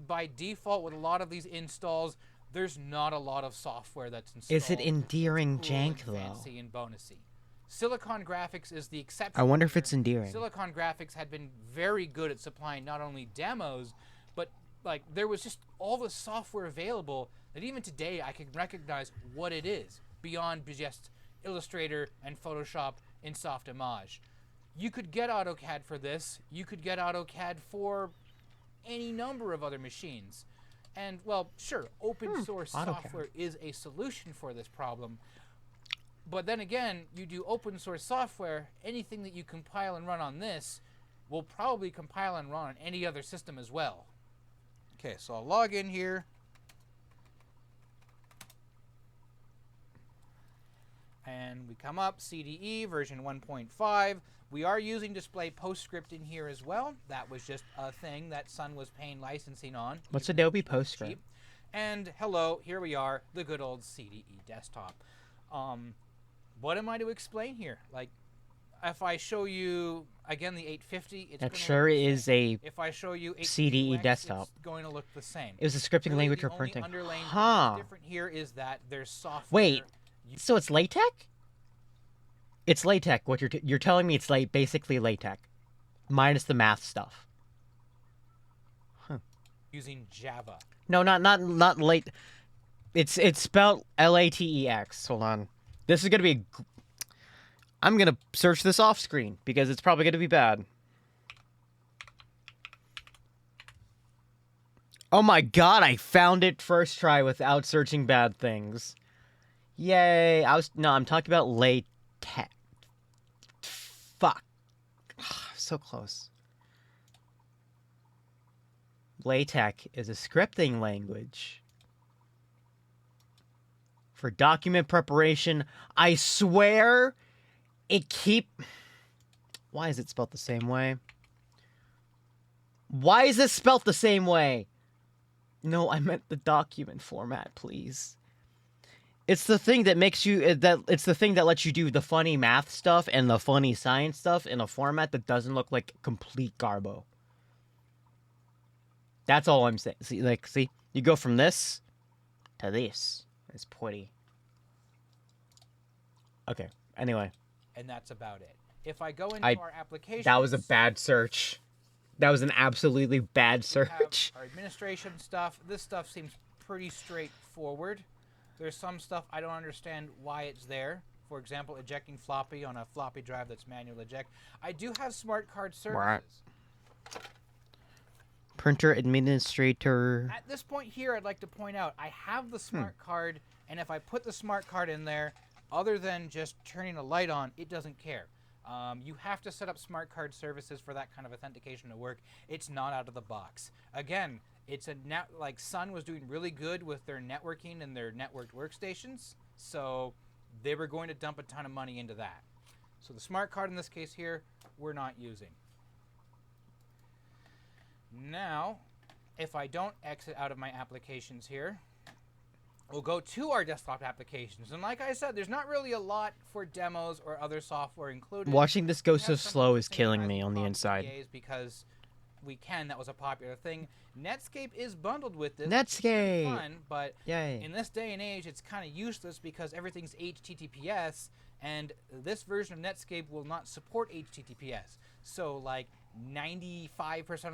by default with a lot of these installs, there's not a lot of software that's installed. Is it endearing jank, though? Fancy and bonusy. Silicon Graphics is the exception. I wonder if it's endearing. Silicon Graphics had been very good at supplying not only demos, but like there was just all the software available that even today I can recognize what it is beyond just Illustrator and Photoshop in Softimage. You could get AutoCAD for this. You could get AutoCAD for any number of other machines. And, well, sure, open source software is a solution for this problem. But then again, you do open source software, anything that you compile and run on this will probably compile and run on any other system as well. Okay, so I'll log in here. And we come up, CDE version 1.5. We are using display PostScript in here as well. That was just a thing that Sun was paying licensing on. What's Adobe PostScript? And hello, here we are, the good old CDE desktop. What am I to explain here? Like, if I show you, again, the 850, it's that sure is a if I show you CDE desktop. It's going to look the same. It was a scripting really, language the for printing. Underlying Huh. different here is that there's software. Wait, so it's LaTeX? It's LaTeX. What you're telling me it's basically LaTeX, minus the math stuff. Huh. Using Java. No, not late. It's spelled LATEX. Hold on. This is gonna be. I'm gonna search this off screen because it's probably gonna be bad. Oh my god! I found it first try without searching bad things. Yay! I'm talking about LaTeX. Fuck. So close. LaTeX is a scripting language for document preparation. I swear why is it spelled the same way? Why is this spelled the same way? No, I meant the document format, please. It's the thing that makes you it's the thing that lets you do the funny math stuff and the funny science stuff in a format that doesn't look like complete garbo. That's all I'm saying. See, you go from this to this. It's pretty. Okay. Anyway. And that's about it. If I go into our application, that was a bad search. That was an absolutely bad search. Our administration stuff. This stuff seems pretty straightforward. There's some stuff I don't understand why it's there. For example, ejecting floppy on a floppy drive that's manual eject. I do have smart card services. Right. Printer administrator. At this point here, I'd like to point out I have the smart card, and if I put the smart card in there, other than just turning a light on, it doesn't care. You have to set up smart card services for that kind of authentication to work. It's not out of the box. Again, it's like Sun was doing really good with their networking and their networked workstations, so they were going to dump a ton of money into that. So the smart card in this case here, we're not using. Now, if I don't exit out of my applications here, we'll go to our desktop applications. And like I said, there's not really a lot for demos or other software included. Watching this go so slow is killing me on the inside. Because we can, that was a popular thing. Netscape is bundled with this. Netscape! Fun, but yay. In this day and age, it's kind of useless because everything's HTTPS, and this version of Netscape will not support HTTPS. So, like, 95%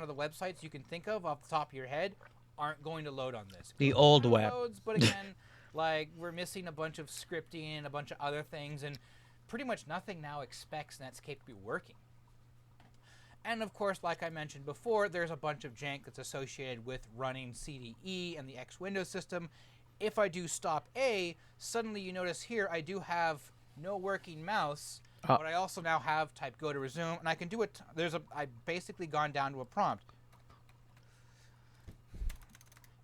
of the websites you can think of off the top of your head aren't going to load on this. The old web. But again, like, we're missing a bunch of scripting and a bunch of other things, and pretty much nothing now expects Netscape to be working. And of course, like I mentioned before, there's a bunch of jank that's associated with running CDE and the X Windows system. If I do stop A, suddenly you notice here I do have no working mouse, but I also now have type go to resume, and I can do it. I've basically gone down to a prompt.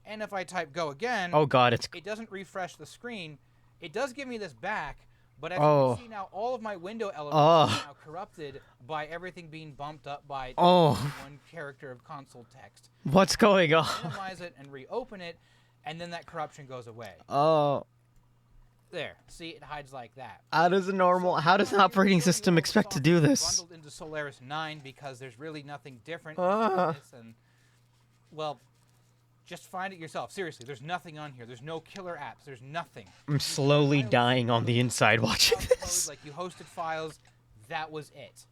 And if I type go again, oh god, it doesn't refresh the screen. It does give me this back, but as you can see now, all of my window elements are now corrupted by everything being bumped up by one character of console text. What's going on? Minimize it and reopen it, and then that corruption goes away. There. See, it hides like that. How does an operating system expect to do this? Bundled into Solaris 9 because there's really nothing different in this, and well, just find it yourself. Seriously, there's nothing on here. There's no killer apps. There's nothing. I'm slowly dying on the inside watching this. Like, you hosted files, that was it.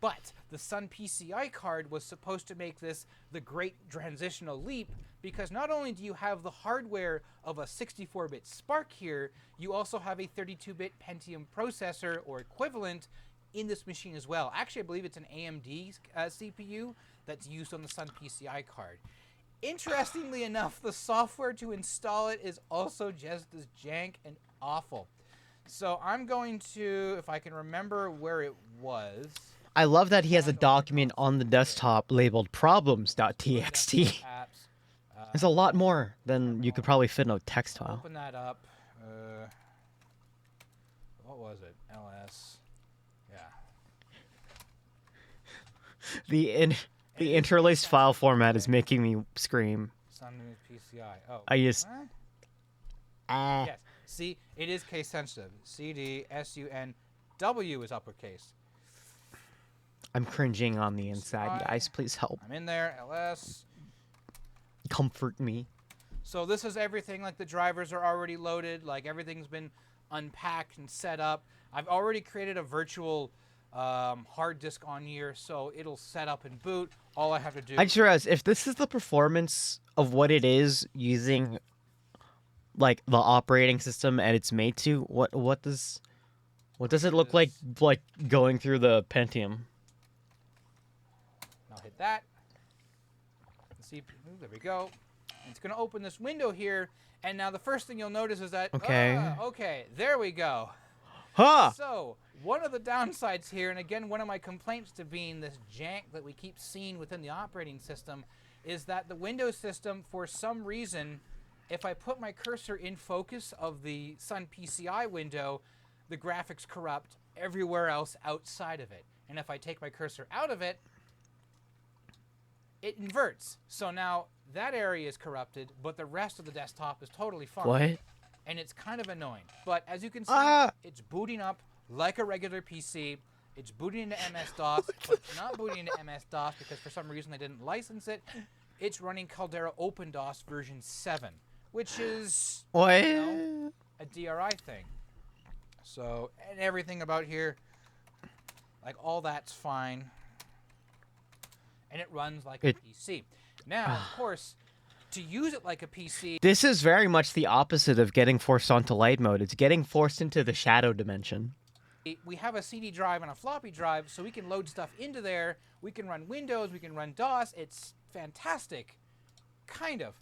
But the Sun PCI card was supposed to make this the great transitional leap, because not only do you have the hardware of a 64-bit SPARC here, you also have a 32-bit Pentium processor or equivalent in this machine as well. Actually, I believe it's an AMD CPU that's used on the Sun PCI card. Interestingly enough, the software to install it is also just as jank and awful. So I'm going to, if I can remember where it was. I love that he has a document on the desktop labeled problems.txt. There's a lot more than you could probably fit in a text file. Open that up. What was it? LS. Yeah. The interlaced file format is making me scream. Sun PCI. Oh. I just. Yes. See, it is case sensitive. CD SUN W is uppercase. I'm cringing on the inside. Guys, please help. I'm in there. LS. Comfort me. So this is everything. Like the drivers are already loaded. Like everything's been unpacked and set up. I've already created a virtual hard disk on here, so it'll set up and boot. All I have to do. I just realized if this is the performance of what it is using, like the operating system and it's made to, what does it look like going through the Pentium? I'll hit that. CPU, there we go. It's going to open this window here, and now the first thing you'll notice is that okay, there we go. Huh. So, one of the downsides here, and again, one of my complaints to being this jank that we keep seeing within the operating system, is that the Windows system, for some reason, if I put my cursor in focus of the Sun PCI window, the graphics corrupt everywhere else outside of it. And if I take my cursor out of it, it inverts. So now that area is corrupted, but the rest of the desktop is totally fine. What? And it's kind of annoying. But as you can see, it's booting up like a regular PC. It's booting into MS-DOS, but it's not booting into MS-DOS because for some reason they didn't license it. It's running Caldera OpenDOS version 7, which is a DRI thing. So, and everything about here, like all that's fine. And it runs like a PC. Now, of course, to use it like a PC... This is very much the opposite of getting forced onto light mode. It's getting forced into the shadow dimension. We have a CD drive and a floppy drive, so we can load stuff into there. We can run Windows, we can run DOS. It's fantastic. Kind of.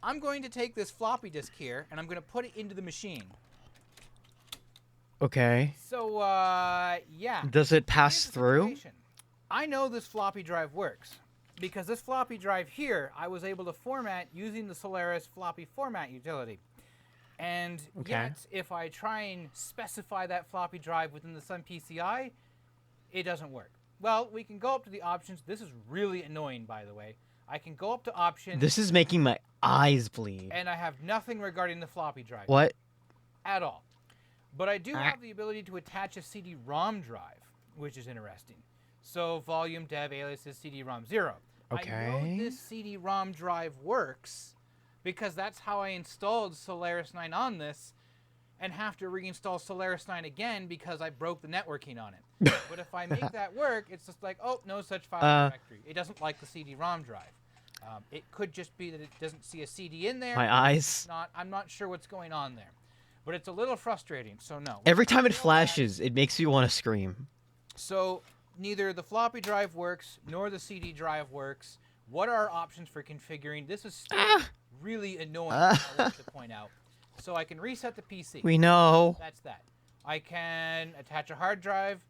I'm going to take this floppy disk here, and I'm going to put it into the machine. Okay. So, yeah. Does it pass through? I know this floppy drive works because this floppy drive here, I was able to format using the Solaris floppy format utility. And yet, if I try and specify that floppy drive within the Sun PCI, it doesn't work. Well, we can go up to the options. This is really annoying, by the way. I can go up to options. This is making my eyes bleed. And I have nothing regarding the floppy drive. What? At all. But I do have the ability to attach a CD-ROM drive, which is interesting. So volume dev aliases CD-ROM 0. Okay. I know this CD-ROM drive works because that's how I installed Solaris 9 on this and have to reinstall Solaris 9 again because I broke the networking on it. But if I make that work, it's just like, oh, no such file directory. It doesn't like the CD-ROM drive. It could just be that it doesn't see a CD in there. My eyes. I'm not sure what's going on there. But it's a little frustrating, so no. Every time it flashes, it makes me want to scream. So neither the floppy drive works, nor the CD drive works. What are our options for configuring? This is still really annoying, I want to point out. So I can reset the PC. We know. That's that. I can attach a hard drive,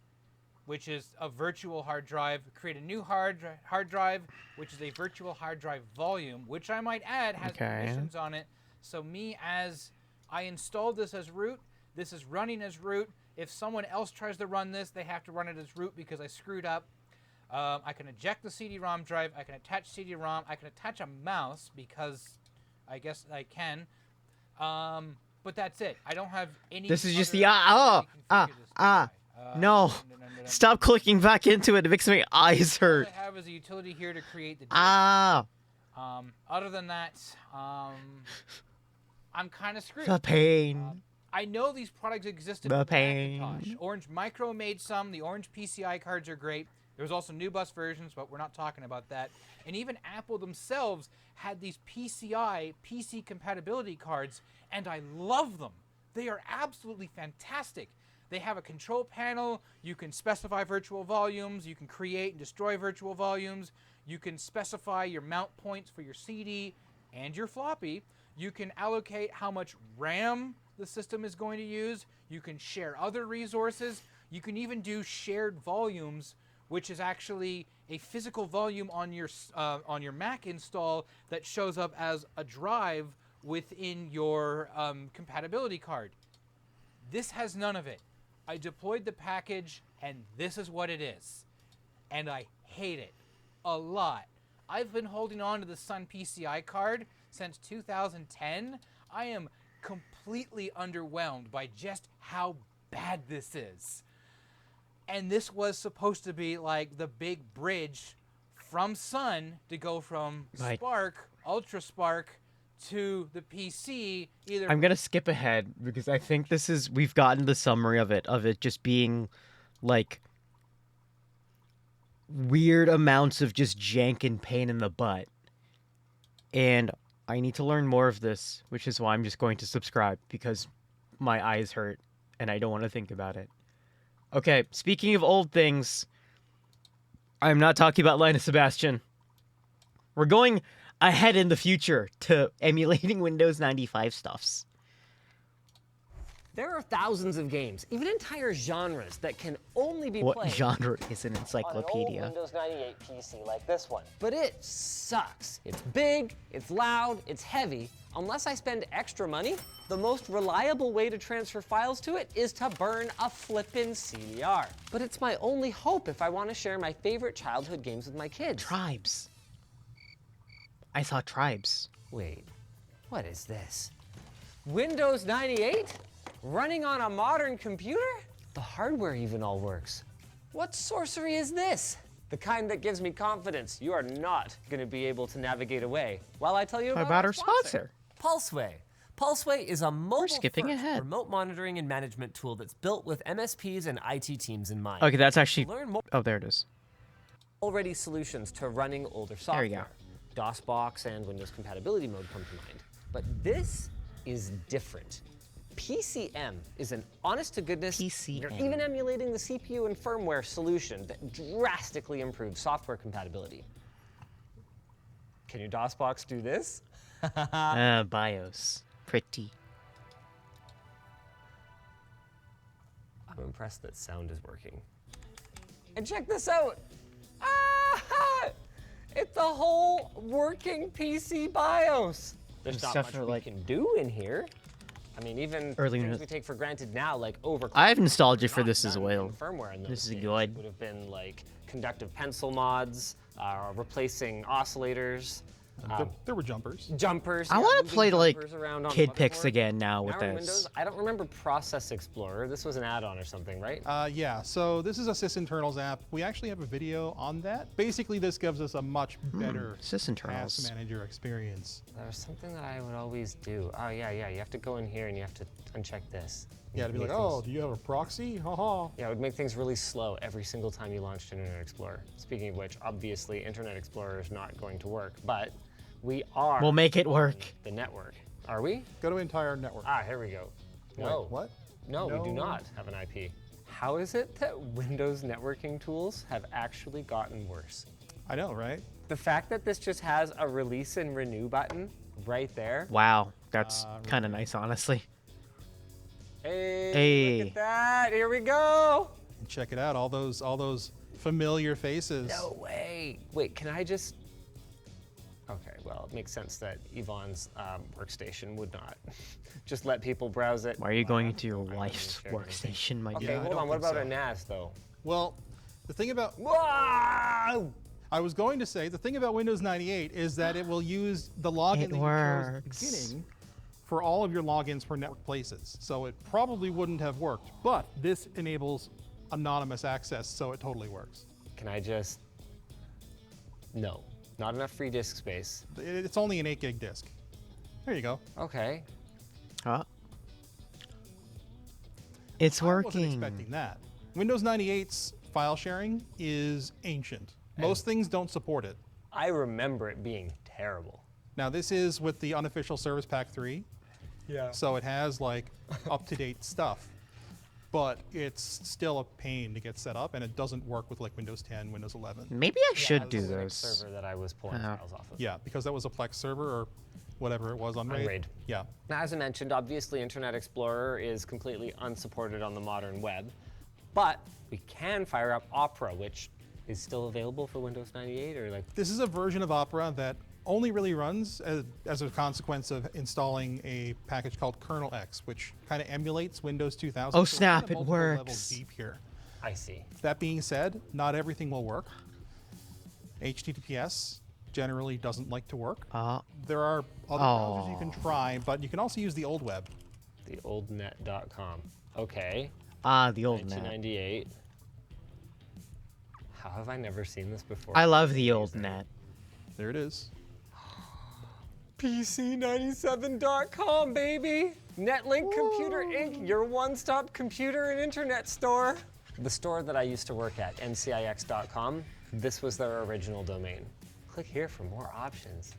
which is a virtual hard drive, create a new hard drive, which is a virtual hard drive volume, which I might add has permissions on it. So me as I installed this as root, this is running as root. If someone else tries to run this, they have to run it as root because I screwed up. I can eject the CD-ROM drive. I can attach CD-ROM. I can attach a mouse because I guess I can. But that's it. I don't have any... This is just the... No. Stop clicking back into it. It makes my eyes hurt. All I have is a utility here to create the disk. Other than that, I'm kind of screwed. The pain. I know these products existed. The pain. Orange Micro made some. The Orange PCI cards are great. There was also new bus versions, but we're not talking about that. And even Apple themselves had these PCI, PC compatibility cards, and I love them. They are absolutely fantastic. They have a control panel. You can specify virtual volumes. You can create and destroy virtual volumes. You can specify your mount points for your CD and your floppy. You can allocate how much RAM the system is going to use. You can share other resources. You can even do shared volumes, which is actually a physical volume on your Mac install that shows up as a drive within your compatibility card. This has none of it. I deployed the package, and this is what it is. And I hate it a lot. I've been holding on to the Sun PCI card since 2010. I am completely underwhelmed by just how bad this is. And this was supposed to be like the big bridge from Sun to go from Spark, Ultra Spark, to the PC. I'm gonna skip ahead because I think we've gotten the summary of it just being like weird amounts of just jank and pain in the butt. And I need to learn more of this, which is why I'm just going to subscribe, because my eyes hurt and I don't want to think about it. Okay, speaking of old things, I'm not talking about Linus Sebastian. We're going ahead in the future to emulating Windows 95 stuffs. There are thousands of games, even entire genres, that can only be What played genre is an encyclopedia? on an old Windows 98 PC like this one. But it sucks. It's big, it's loud, it's heavy. Unless I spend extra money, the most reliable way to transfer files to it is to burn a flippin' CDR. But it's my only hope if I want to share my favorite childhood games with my kids. Tribes. I saw Tribes. Wait, what is this? Windows 98? Running on a modern computer? The hardware even all works. What sorcery is this? The kind that gives me confidence you are not going to be able to navigate away while I tell you about our sponsor. Pulseway. Pulseway is a mobile-first remote monitoring and management tool that's built with MSPs and IT teams in mind. Okay, that's actually... Learn more Oh, there it is. already solutions to running older software. There you go. DOSBox and Windows compatibility mode come to mind. But this is different. PCM is an honest-to-goodness, PCM. you're even emulating the CPU and firmware solution that drastically improves software compatibility. Can your DOSBox do this? BIOS. Pretty. I'm impressed that sound is working. And check this out! Ah! It's a whole working PC BIOS! There's not much we can do in here. I mean, even things we take for granted now, like overclocking. I have nostalgia for this as well. Firmware in This is days good. would have been like conductive pencil mods, replacing oscillators. There were jumpers. Jumpers. I want to play like around on Kid Pix motherboard. again now with Now in this. Windows, I don't remember Process Explorer. This was an add-on or something, right? Yeah, so this is a sysinternals app. We actually have a video on that. Basically, this gives us a much better sysinternals task manager experience. There's something that I would always do. Oh, yeah. You have to go in here and you have to uncheck this. Yeah, to be like, oh, do you have a proxy? Haha. Yeah, it would make things really slow every single time you launched Internet Explorer. Speaking of which, obviously, Internet Explorer is not going to work, but we are. We'll make it work. The network. Are we? Go to entire network. Ah, here we go. No. Wait, what? No, we do not have an IP. How is it that Windows networking tools have actually gotten worse? I know, right? The fact that this just has a release and renew button right there. Wow, that's kind of nice, honestly. Hey, look at that! Here we go. And check it out, all those familiar faces. No way. Wait, can I just? Okay, well, it makes sense that Yvonne's workstation would not just let people browse it. Why are you going into your wife's workstation, my Okay, dude? hold on. What about a NAS though? Well, the thing about I was going to say the thing about Windows 98 is that it will use the login that you chose at the beginning for all of your logins for network places. So it probably wouldn't have worked, but this enables anonymous access, so it totally works. Can I just? No, not enough free disk space. It's only an 8 gig disk. There you go. Okay. Huh? It's I wasn't working. expecting that. Windows 98's file sharing is ancient. Most things don't support it. I remember it being terrible. Now this is with the unofficial Service Pack 3. Yeah. So it has like up-to-date stuff, but it's still a pain to get set up, and it doesn't work with like Windows 10, Windows 11. Maybe I should do This is the those. server that I was pulling files off of. Yeah, because that was a Plex server, or whatever it was on Raid. Yeah. Now, as I mentioned, obviously Internet Explorer is completely unsupported on the modern web, but we can fire up Opera, which is still available for Windows 98, or like. This is a version of Opera that only really runs as a consequence of installing a package called Kernel X, which kind of emulates Windows 2000. Oh so snap! kind of It multiple levels works. deep here. I see. That being said, not everything will work. HTTPS generally doesn't like to work. There are other browsers you can try, but you can also use the old web. Theoldnet.com. Okay. The old net. 1998. How have I never seen this before? I love the old net. There it is. PC97.com, baby! Netlink Computer Inc., your one-stop computer and internet store. The store that I used to work at, ncix.com, this was their original domain. Click here for more options.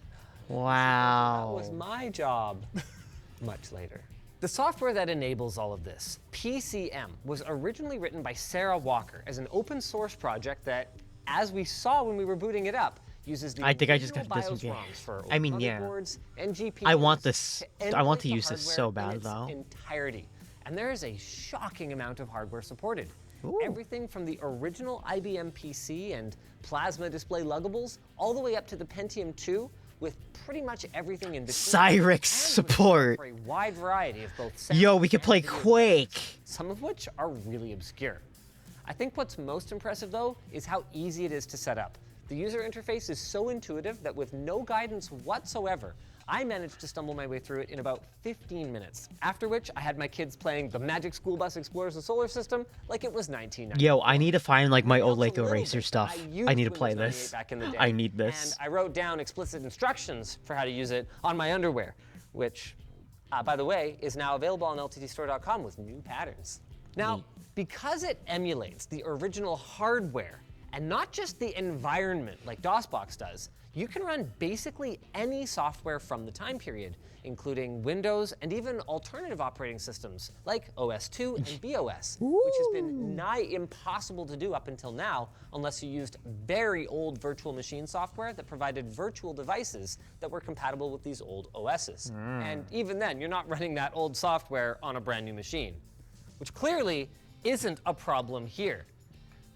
Wow. That was my job. Much later. The software that enables all of this, PCM, was originally written by Sarah Walker as an open source project that, as we saw when we were booting it up, uses the I think I just got original this BIOS game. ROMs for I mean, yeah. motherboards and GPUs. I want this. to I want to emulate use the this so hardware in bad, its though. entirety. And there is a shocking amount of hardware supported. Ooh. Everything from the original IBM PC and plasma display luggables, all the way up to the Pentium 2, with pretty much everything in between. Cyrix And support. for a wide variety of both sound Yo, we could and play video Quake. games, some of which are really obscure. I think what's most impressive, though, is how easy it is to set up. The user interface is so intuitive that with no guidance whatsoever, I managed to stumble my way through it in about 15 minutes, after which I had my kids playing the Magic School Bus Explores the Solar System like it was 1990. Yo, I need to find like my old Helped a Lego little Racer bit. stuff. used I need to Windows play 98 this. back in the day, I need this. And I wrote down explicit instructions for how to use it on my underwear, which, by the way, is now available on lttstore.com with new patterns. Now, because it emulates the original hardware and not just the environment like DOSBox does, you can run basically any software from the time period, including Windows and even alternative operating systems like OS2 and BOS, which has been nigh impossible to do up until now unless you used very old virtual machine software that provided virtual devices that were compatible with these old OSs. And even then, you're not running that old software on a brand new machine, which clearly isn't a problem here.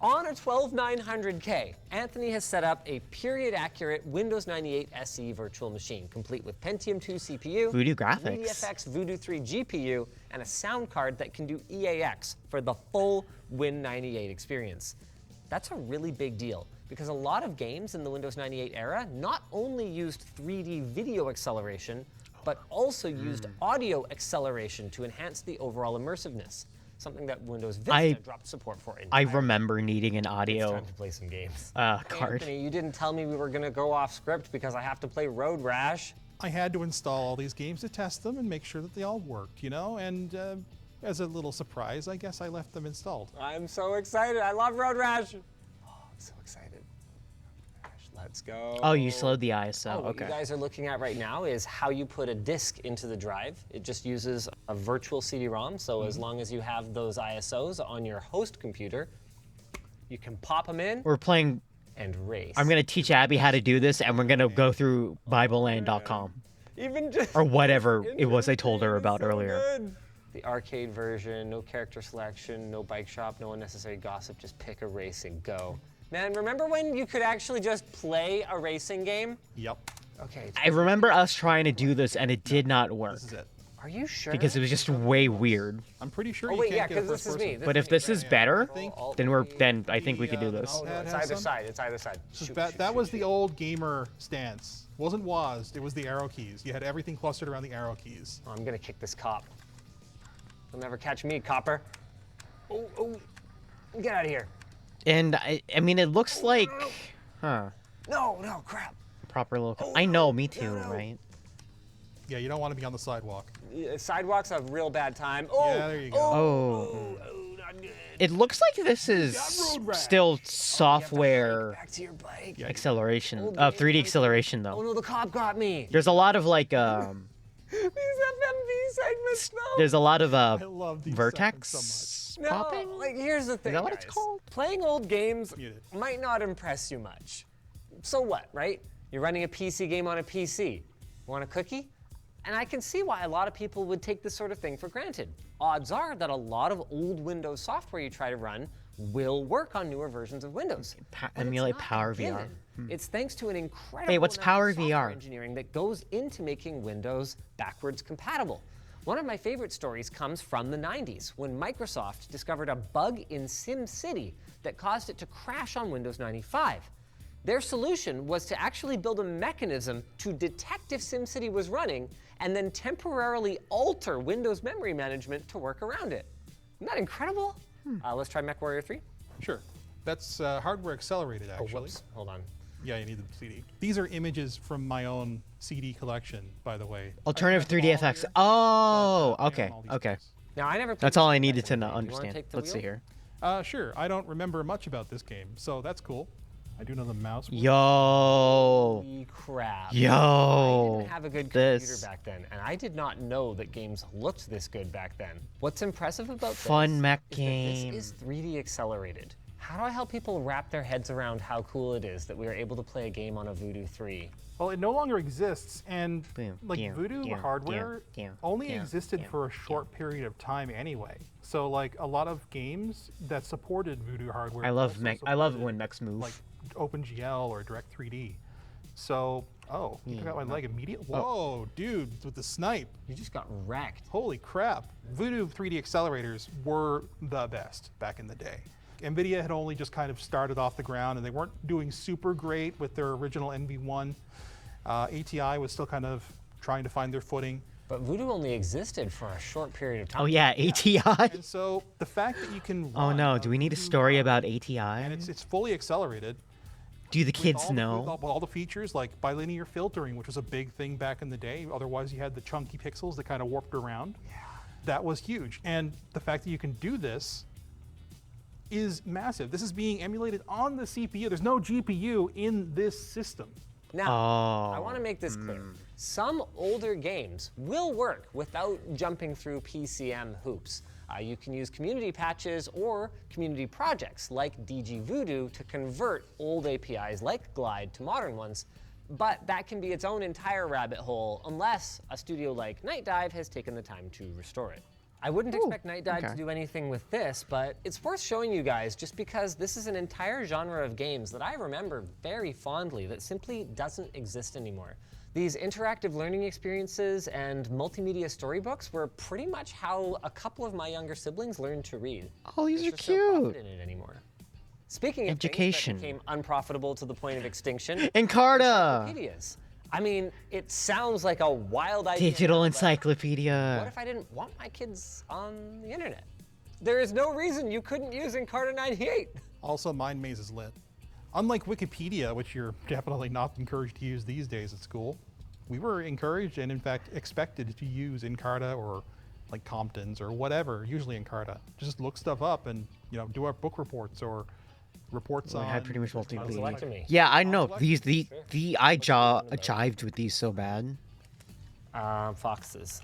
On a 12900K, Anthony has set up a period-accurate Windows 98 SE virtual machine, complete with Pentium 2 CPU, Voodoo graphics. MediaFX Voodoo 3 GPU, and a sound card that can do EAX for the full Win98 experience. That's a really big deal, because a lot of games in the Windows 98 era not only used 3D video acceleration, but also used audio acceleration to enhance the overall immersiveness. Something that Windows Vista dropped support for I entirely. remember needing an audio It's time to play some games. card. Anthony, you didn't tell me we were gonna go off script because I have to play Road Rash. I had to install all these games to test them and make sure that they all worked, you know? And as a little surprise, I guess I left them installed. I'm so excited. I love Road Rash. Oh, I'm so excited. Let's go. Oh, you slowed the ISO. What Okay. you guys are looking at right now is how you put a disk into the drive. It just uses a virtual CD-ROM, so as long as you have those ISOs on your host computer, you can pop them in We're playing. and race. I'm gonna teach Abby how to do this, and we're gonna go through BibleLand.com Even just or whatever it was I told her about earlier. good. The arcade version, no character selection, no bike shop, no unnecessary gossip, just pick a race and go. Man, remember when you could actually just play a racing game? Yep. Okay. I remember us trying to do this, and it did not work This is it. Are you sure? because it was just way weird. I'm pretty sure Oh you wait, yeah, can't get a because first this is me. person. But if this is better, then I think we could do this. Oh, no, it's Has either some? side. It's either side. Just that was the old gamer stance. It wasn't WASD, it was the arrow keys. You had everything clustered around the arrow keys. Oh, I'm gonna kick this cop. You'll never catch me, copper. Oh, get out of here. And I mean, it looks like, huh? No, crap. Proper local. I know, me too, right? Yeah, you don't want to be on the sidewalk. Sidewalks have real bad time. Yeah, there you go. Oh. Not good. It looks like this is road rash. still software Back to your bike. acceleration, 3D acceleration Oh though. no, the cop got me. There's a lot of like, These FMV segments, no. there's a lot of I love these vertex segments No, popping. like here's the thing, that what it's guys. called? Playing old games Muted. might not impress you much. So what, right? You're running a PC game on a PC. Want a cookie? And I can see why a lot of people would take this sort of thing for granted. Odds are that a lot of old Windows software you try to run will work on newer versions of Windows. Emulate Power VR. It's thanks to an incredible Hey, what's amount Power of software VR? engineering that goes into making Windows backwards compatible. One of my favorite stories comes from the 90s, when Microsoft discovered a bug in SimCity that caused it to crash on Windows 95. Their solution was to actually build a mechanism to detect if SimCity was running and then temporarily alter Windows memory management to work around it. Isn't that incredible? Let's try MechWarrior 3. Sure. That's hardware accelerated, actually. Oh, whoops. Hold on. Yeah, you need the CD. These are images from my own CD collection, by the way. Alternative 3D FX. Oh, okay, okay. Now, I never. That's all I needed to understand. Let's see here. Sure. I don't remember much about this game, so that's cool. I do know the mouse. Yo. Holy crap. Yo. I didn't have a good computer back then, and I did not know that games looked this good back then. What's impressive about Fun mech this game. is that this is 3D accelerated. How do I help people wrap their heads around how cool it is that we are able to play a game on a Voodoo 3? Well, it no longer exists, and like Voodoo hardware only existed for a short period of time anyway. So like a lot of games that supported Voodoo hardware. I love when mechs move. Like OpenGL or Direct3D. So, you took out my leg immediately? Whoa, dude, with the snipe. You just got wrecked. Holy crap. Voodoo 3D accelerators were the best back in the day. NVIDIA had only just kind of started off the ground, and they weren't doing super great with their original NV1. ATI was still kind of trying to find their footing. But Voodoo only existed for a short period of time. Oh yeah, ATI. And so the fact that you can Oh no, do we need a story about ATI? And it's fully accelerated. Do the kids know? With all the features like bilinear filtering, which was a big thing back in the day. Otherwise, you had the chunky pixels that kind of warped around. Yeah. That was huge. And the fact that you can do this is massive. This is being emulated on the CPU. There's no GPU in this system. Now, I want to make this clear. Some older games will work without jumping through PCM hoops. You can use community patches or community projects like DG Voodoo to convert old APIs like Glide to modern ones, but that can be its own entire rabbit hole unless a studio like Night Dive has taken the time to restore it. I wouldn't expect Night Dive to do anything with this, but it's worth showing you guys just because this is an entire genre of games that I remember very fondly that simply doesn't exist anymore. These interactive learning experiences and multimedia storybooks were pretty much how a couple of my younger siblings learned to read. Oh, these are So cute. profit in it anymore. Speaking of Education. things that became unprofitable to the point of extinction, Encarta. encyclopedias. I mean, it sounds like a wild idea. Digital now, but encyclopedia. what if I didn't want my kids on the internet? There is no reason you couldn't use Encarta 98. Also, MindMaze is lit. Unlike Wikipedia, which you're definitely not encouraged to use these days at school, we were encouraged and in fact expected to use Encarta or like Compton's or whatever, usually Encarta. Just look stuff up and do our book reports or reports on. I had pretty much multiple. Tonsillectomy. Yeah, I know. I jived with these so bad. Foxes.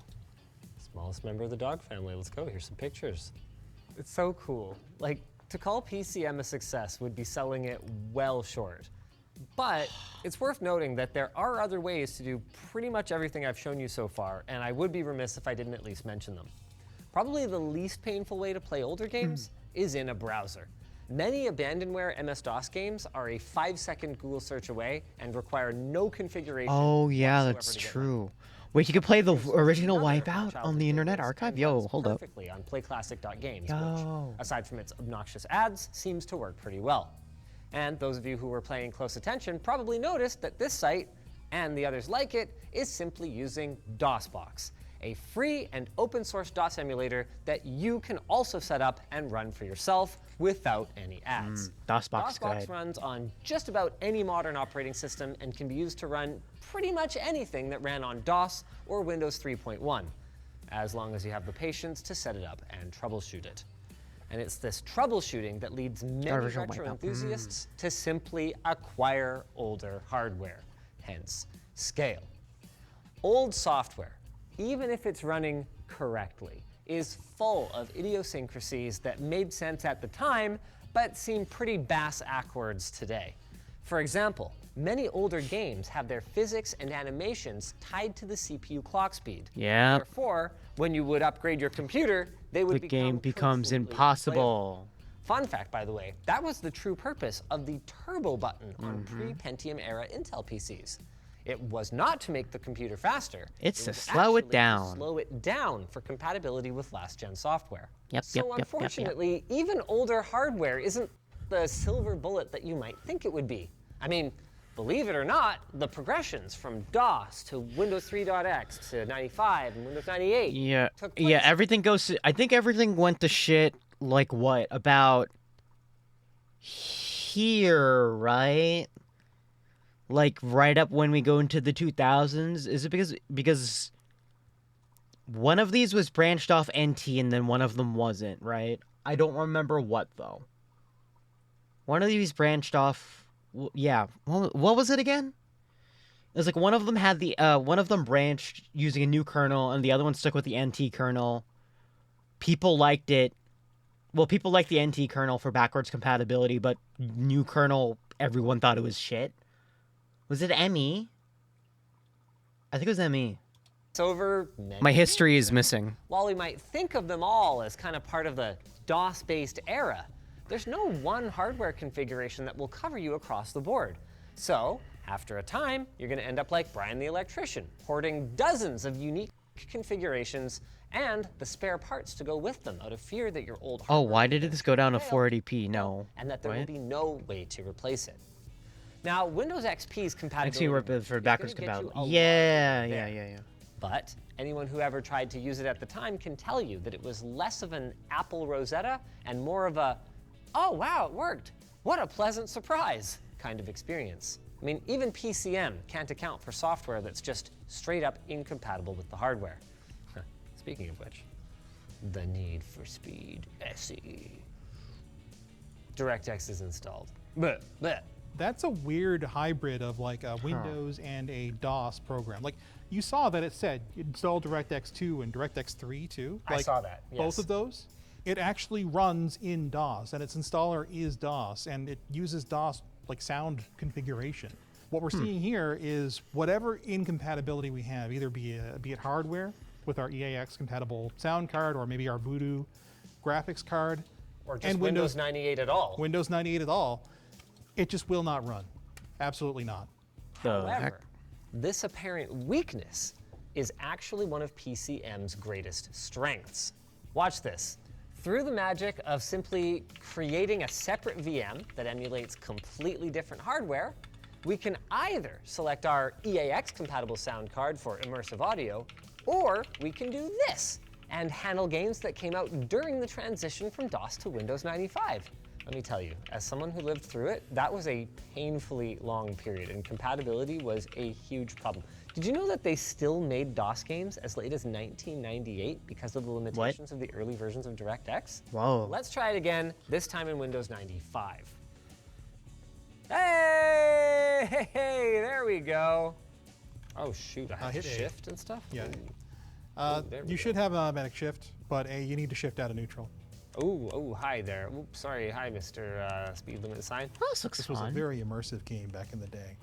Smallest member of the dog family. Let's go. Here's some pictures. It's so cool. Like, to call PCM a success would be selling it well short. But it's worth noting that there are other ways to do pretty much everything I've shown you so far, and I would be remiss if I didn't at least mention them. Probably the least painful way to play older games is in a browser. Many abandonware MS-DOS games are a 5-second Google search away and require no configuration. Oh yeah, whatsoever that's to get true. them. Wait, you could play the original Another Wipeout child on the Internet tutorials Archive? and Yo, runs hold up. perfectly on playclassic.games, Yo. which, aside from its obnoxious ads, seems to work pretty well. And those of you who were paying close attention probably noticed that this site, and the others like it, is simply using DOSBox, a free and open source DOS emulator that you can also set up and run for yourself without any ads. DOSBox DOSBox guide. runs on just about any modern operating system and can be used to run pretty much anything that ran on DOS or Windows 3.1, as long as you have the patience to set it up and troubleshoot it. And it's this troubleshooting that leads many original retro Wipeout. enthusiasts to simply acquire older hardware, hence scale. Old software, even if it's running correctly, is full of idiosyncrasies that made sense at the time, but seem pretty bass-ackwards today. For example, many older games have their physics and animations tied to the CPU clock speed. Yeah. Therefore, when you would upgrade your computer, they would The game becomes impossible. Fun fact, by the way, that was the true purpose of the turbo button on pre-Pentium era Intel PCs. It was not to make the computer faster. It's to was slow it actually down. To slow it down for compatibility with last-gen software. Yep, So yep, yep, yep, yep. unfortunately, even older hardware isn't the silver bullet that you might think it would be. I mean, believe it or not, the progressions from DOS to Windows 3.x to 95 and Windows 98 Yeah, took place. yeah, everything goes to, I think everything went to shit, like what, about here, right? Like right up when we go into the 2000s? Is it because one of these was branched off NT and then one of them wasn't, right? I don't remember what, though. One of these branched off, yeah, what was it again? It was like one of them had the, one of them branched using a new kernel and the other one stuck with the NT kernel. People liked it. Well, people liked the NT kernel for backwards compatibility, but new kernel, everyone thought it was shit. Was it ME? I think it was ME. Over My history is missing. While we might think of them all as kind of part of the DOS-based era, there's no one hardware configuration that will cover you across the board. So, after a time, you're going to end up like Brian the Electrician, hoarding dozens of unique configurations and the spare parts to go with them out of fear that your old hardware Why did this go down to fail, 480p? No. and that there will Right? be no way to replace it. Now, Windows XP's XP compatibility for is backwards gonna get you compatibility. a Yeah, lot yeah, there. yeah, yeah. But anyone who ever tried to use it at the time can tell you that it was less of an Apple Rosetta and more of a, oh wow, it worked. What a pleasant surprise kind of experience. I mean, even PCM can't account for software that's just straight up incompatible with the hardware. Speaking of which, the Need for Speed SE. DirectX is installed. Bleh, bleh. That's a weird hybrid of like a Windows and a DOS program. Like you saw that it said install DirectX 2 and DirectX 3 too. I Like, saw that, Both yes. of those. It actually runs in DOS and its installer is DOS and it uses DOS like sound configuration. What we're seeing here is whatever incompatibility we have, either be it hardware with our EAX compatible sound card or maybe our Voodoo graphics card. Or just and Windows 98 at all. Windows 98 at all, it just will not run. Absolutely not. However, this apparent weakness is actually one of PCM's greatest strengths. Watch this. Through the magic of simply creating a separate VM that emulates completely different hardware, we can either select our EAX-compatible sound card for immersive audio, or we can do this and handle games that came out during the transition from DOS to Windows 95. Let me tell you, as someone who lived through it, that was a painfully long period, and compatibility was a huge problem. Did you know that they still made DOS games as late as 1998 because of the limitations of the early versions of DirectX? Whoa. Let's try it again, this time in Windows 95. Hey, there we go. Oh shoot, I have to hit A. shift and stuff? Yeah. there we You go. should have an automatic shift, but you need to shift out of neutral. Oh, hi there. Oops, sorry, hi, Mr. Speed Limit Sign. Oh, this looks This was a fun. very immersive game back in the day.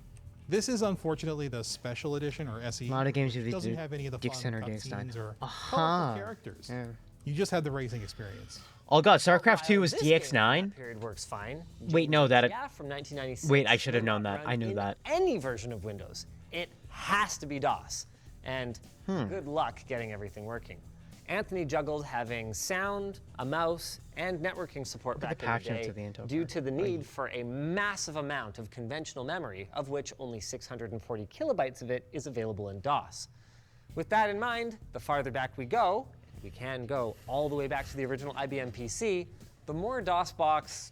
This is unfortunately the special edition or SE. A lot of games use these doesn't have any of the Dick fun Center Days cutscenes or Uh-huh. colorful characters. Yeah. You just have the racing experience. Oh god, StarCraft 2 was This game DX9? period works fine. Wait, no, that- Yeah, from 1996. Wait, I should have will known not that. run I knew in that. Any version of Windows, it has to be DOS. And good luck getting everything working. Anthony juggled having sound, a mouse, and networking support Look at back the in the patches day of the Intel due card. to the need for a massive amount of conventional memory, of which only 640 kilobytes of it is available in DOS. With that in mind, the farther back we go, we can go all the way back to the original IBM PC, the more DOS box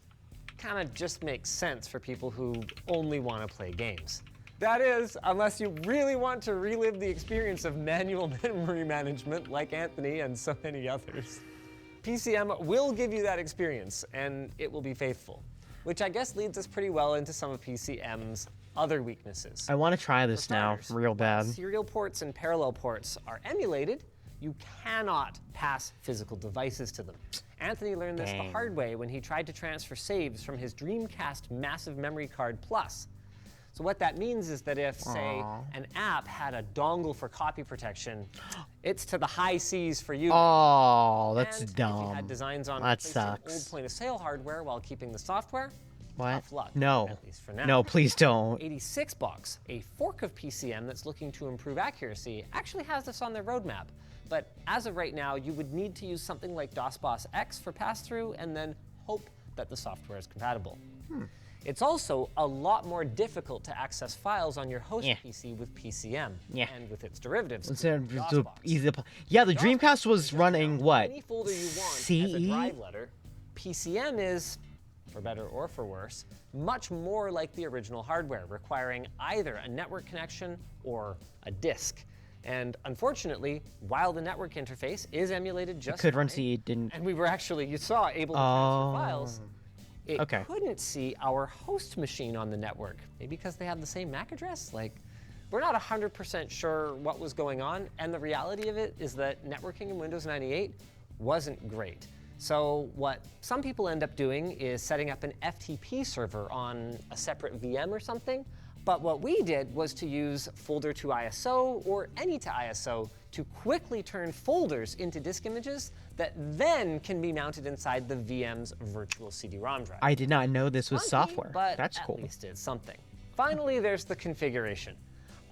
kind of just makes sense for people who only want to play games. That is, unless you really want to relive the experience of manual memory management like Anthony and so many others. PCM will give you that experience, and it will be faithful, which I guess leads us pretty well into some of PCM's other weaknesses. I want to try this For now, starters, real while bad. Serial ports and parallel ports are emulated, you cannot pass physical devices to them. Anthony learned this the Dang. hard way when he tried to transfer saves from his Dreamcast Massive Memory Card Plus. So what that means is that if, say, an app had a dongle for copy protection, it's to the high seas for you. Oh, that's and dumb. If you had designs on That replacing sucks. old point-of-sale hardware while keeping the software, What? tough luck, No. at least for now. No, please don't. 86box, a fork of PCM that's looking to improve accuracy, actually has this on their roadmap. But as of right now, you would need to use something like DOSBoss X for pass-through and then hope that the software is compatible. It's also a lot more difficult to access files on your host PC with PCM and with its derivatives. Yeah, the Dreamcast was running what? Any folder you want CE? as a drive letter. PCM is, for better or for worse, much more like the original hardware, requiring either a network connection or a disk. And unfortunately, while the network interface is emulated just could run fine, CE, didn't. and we were actually, you saw, able to transfer files, it couldn't see our host machine on the network. Maybe because they have the same MAC address? Like, we're not 100% sure what was going on, and the reality of it is that networking in Windows 98 wasn't great. So what some people end up doing is setting up an FTP server on a separate VM or something. But what we did was to use folder to ISO or any to ISO to quickly turn folders into disk images that then can be mounted inside the VM's virtual CD-ROM drive. I did not know this was software. But That's at cool. least it's something. Finally, there's the configuration.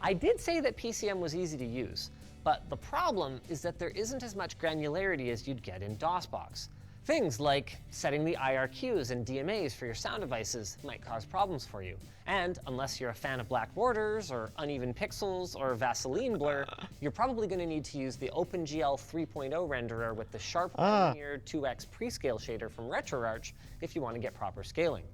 I did say that PCM was easy to use, but the problem is that there isn't as much granularity as you'd get in DOSBox. Things like setting the IRQs and DMAs for your sound devices might cause problems for you. And unless you're a fan of black borders or uneven pixels or Vaseline blur, you're probably going to need to use the OpenGL 3.0 renderer with the sharp linear 2x prescale shader from RetroArch if you want to get proper scaling.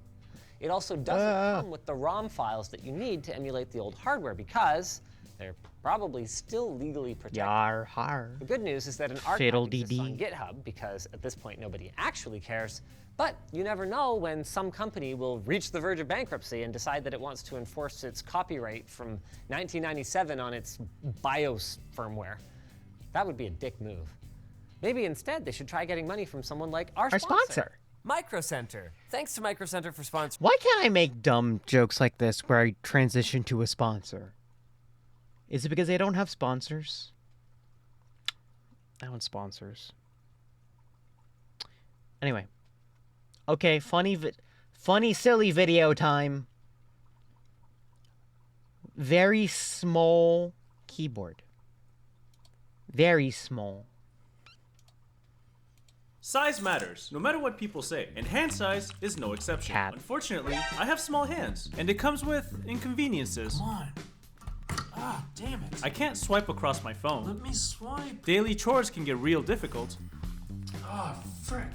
It also doesn't come with the ROM files that you need to emulate the old hardware because they're probably still legally protected. Yar har. The good news is that an archive exists on GitHub because at this point nobody actually cares, but you never know when some company will reach the verge of bankruptcy and decide that it wants to enforce its copyright from 1997 on its BIOS firmware. That would be a dick move. Maybe instead they should try getting money from someone like our sponsor. Micro Center. Thanks to Micro Center for sponsoring. Why can't I make dumb jokes like this where I transition to a sponsor? Is it because they don't have sponsors? I want sponsors. Anyway. Okay, funny, silly video time. Very small keyboard. Very small. Size matters, no matter what people say, and hand size is no exception. Unfortunately, I have small hands, and it comes with inconveniences. Come on. Ah, damn it. I can't swipe across my phone. Let me swipe. Daily chores can get real difficult. Ah, frick.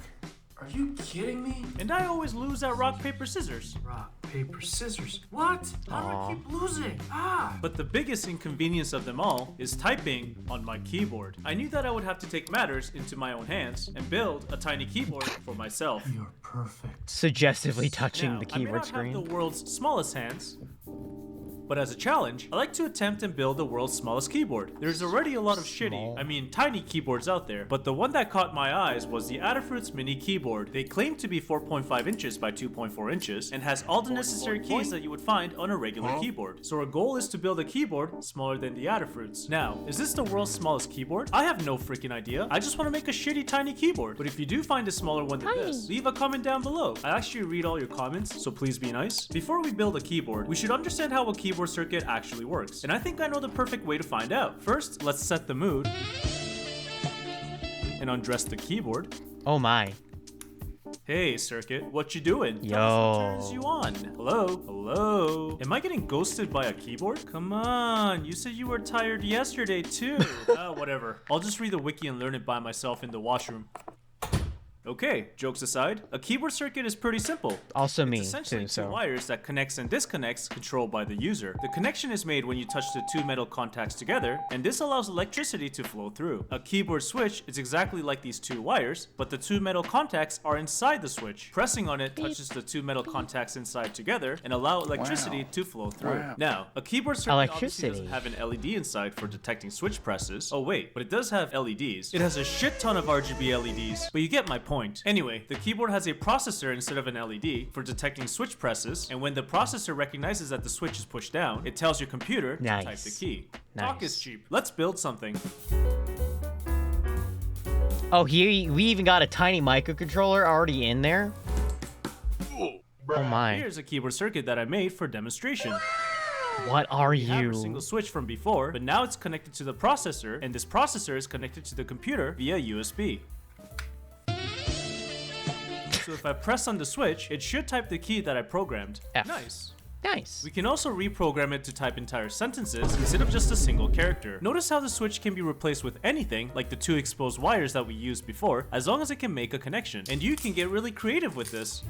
Are you kidding me? And I always lose at rock, paper, scissors. Rock, paper, scissors. What? How do I keep losing? Ah! But the biggest inconvenience of them all is typing on my keyboard. I knew that I would have to take matters into my own hands and build a tiny keyboard for myself. You're perfect. Suggestively touching the I may keyboard not screen. have the world's smallest hands, but as a challenge, I like to attempt and build the world's smallest keyboard. There's already a lot of tiny keyboards out there, but the one that caught my eyes was the Adafruit's mini keyboard. They claim to be 4.5 inches by 2.4 inches and has all the necessary keys that you would find on a regular keyboard. So our goal is to build a keyboard smaller than the Adafruit's. Now, is this the world's smallest keyboard? I have no freaking idea. I just want to make a shitty tiny keyboard. But if you do find a smaller one than this, leave a comment down below. I actually read all your comments, so please be nice. Before we build a keyboard, we should understand how a keyboard circuit actually works. And I think I know the perfect way to find out. First, let's set the mood and undress the keyboard. Oh my. Hey, circuit, what you doing? Yo. Tell us what turns you on. Hello? Hello? Am I getting ghosted by a keyboard? Come on, you said you were tired yesterday too. Whatever. I'll just read the wiki and learn it by myself in the washroom. Okay, jokes aside, a keyboard circuit is pretty simple. Also me, it's essentially too, two so. wires that connects and disconnects, controlled by the user. The connection is made when you touch the two metal contacts together, and this allows electricity to flow through. A keyboard switch is exactly like these two wires, but the two metal contacts are inside the switch. Pressing on it touches the two metal contacts inside together and allow electricity to flow through. Now, a keyboard circuit obviously doesn't have an LED inside for detecting switch presses. Oh wait, but it does have LEDs. It has a shit ton of RGB LEDs, but you get my point. point. Anyway, the keyboard has a processor instead of an LED for detecting switch presses, and when the processor recognizes that the switch is pushed down, it tells your computer to type the key. Talk is cheap. Let's build something. Oh, here we even got a tiny microcontroller already in there? Oh my. Here's a keyboard circuit that I made for demonstration. What are We have you? a single switch from before, but now it's connected to the processor, and this processor is connected to the computer via USB. So if I press on the switch, it should type the key that I programmed. F. Nice. Nice. We can also reprogram it to type entire sentences instead of just a single character. Notice how the switch can be replaced with anything, like the 2 exposed wires that we used before, as long as it can make a connection. And you can get really creative with this.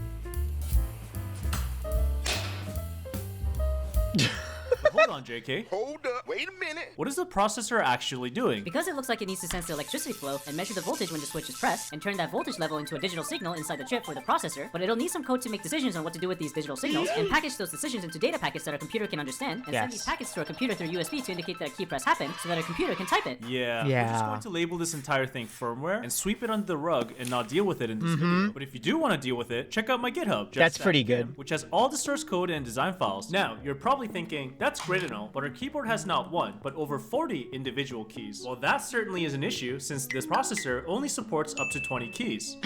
But hold on, JK. Hold up, wait a minute. What is the processor actually doing? Because it looks like it needs to sense the electricity flow and measure the voltage when the switch is pressed and turn that voltage level into a digital signal inside the chip for the processor, but it'll need some code to make decisions on what to do with these digital signals and package those decisions into data packets that a computer can understand and send these packets to a computer through USB to indicate that a key press happened so that a computer can type it. Yeah. We're just going to label this entire thing firmware and sweep it under the rug and not deal with it in this video. But if you do want to deal with it, check out my GitHub. That's pretty good. Which has all the source code and design files. Now, you're probably thinking, that's great and all, but our keyboard has not 1, but over 40 individual keys. Well, that certainly is an issue since this processor only supports up to 20 keys.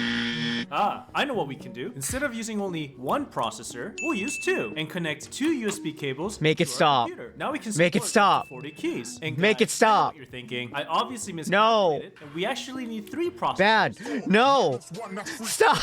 Ah, I know what we can do. Instead of using only 1 processor, we'll use 2 and connect 2 USB cables. Make it stop. Now we can Make it stop. 40 keys. And Make it stop. I know what you're thinking. I obviously miscalculated, and we actually need 3 processors. Bad. No. Stop.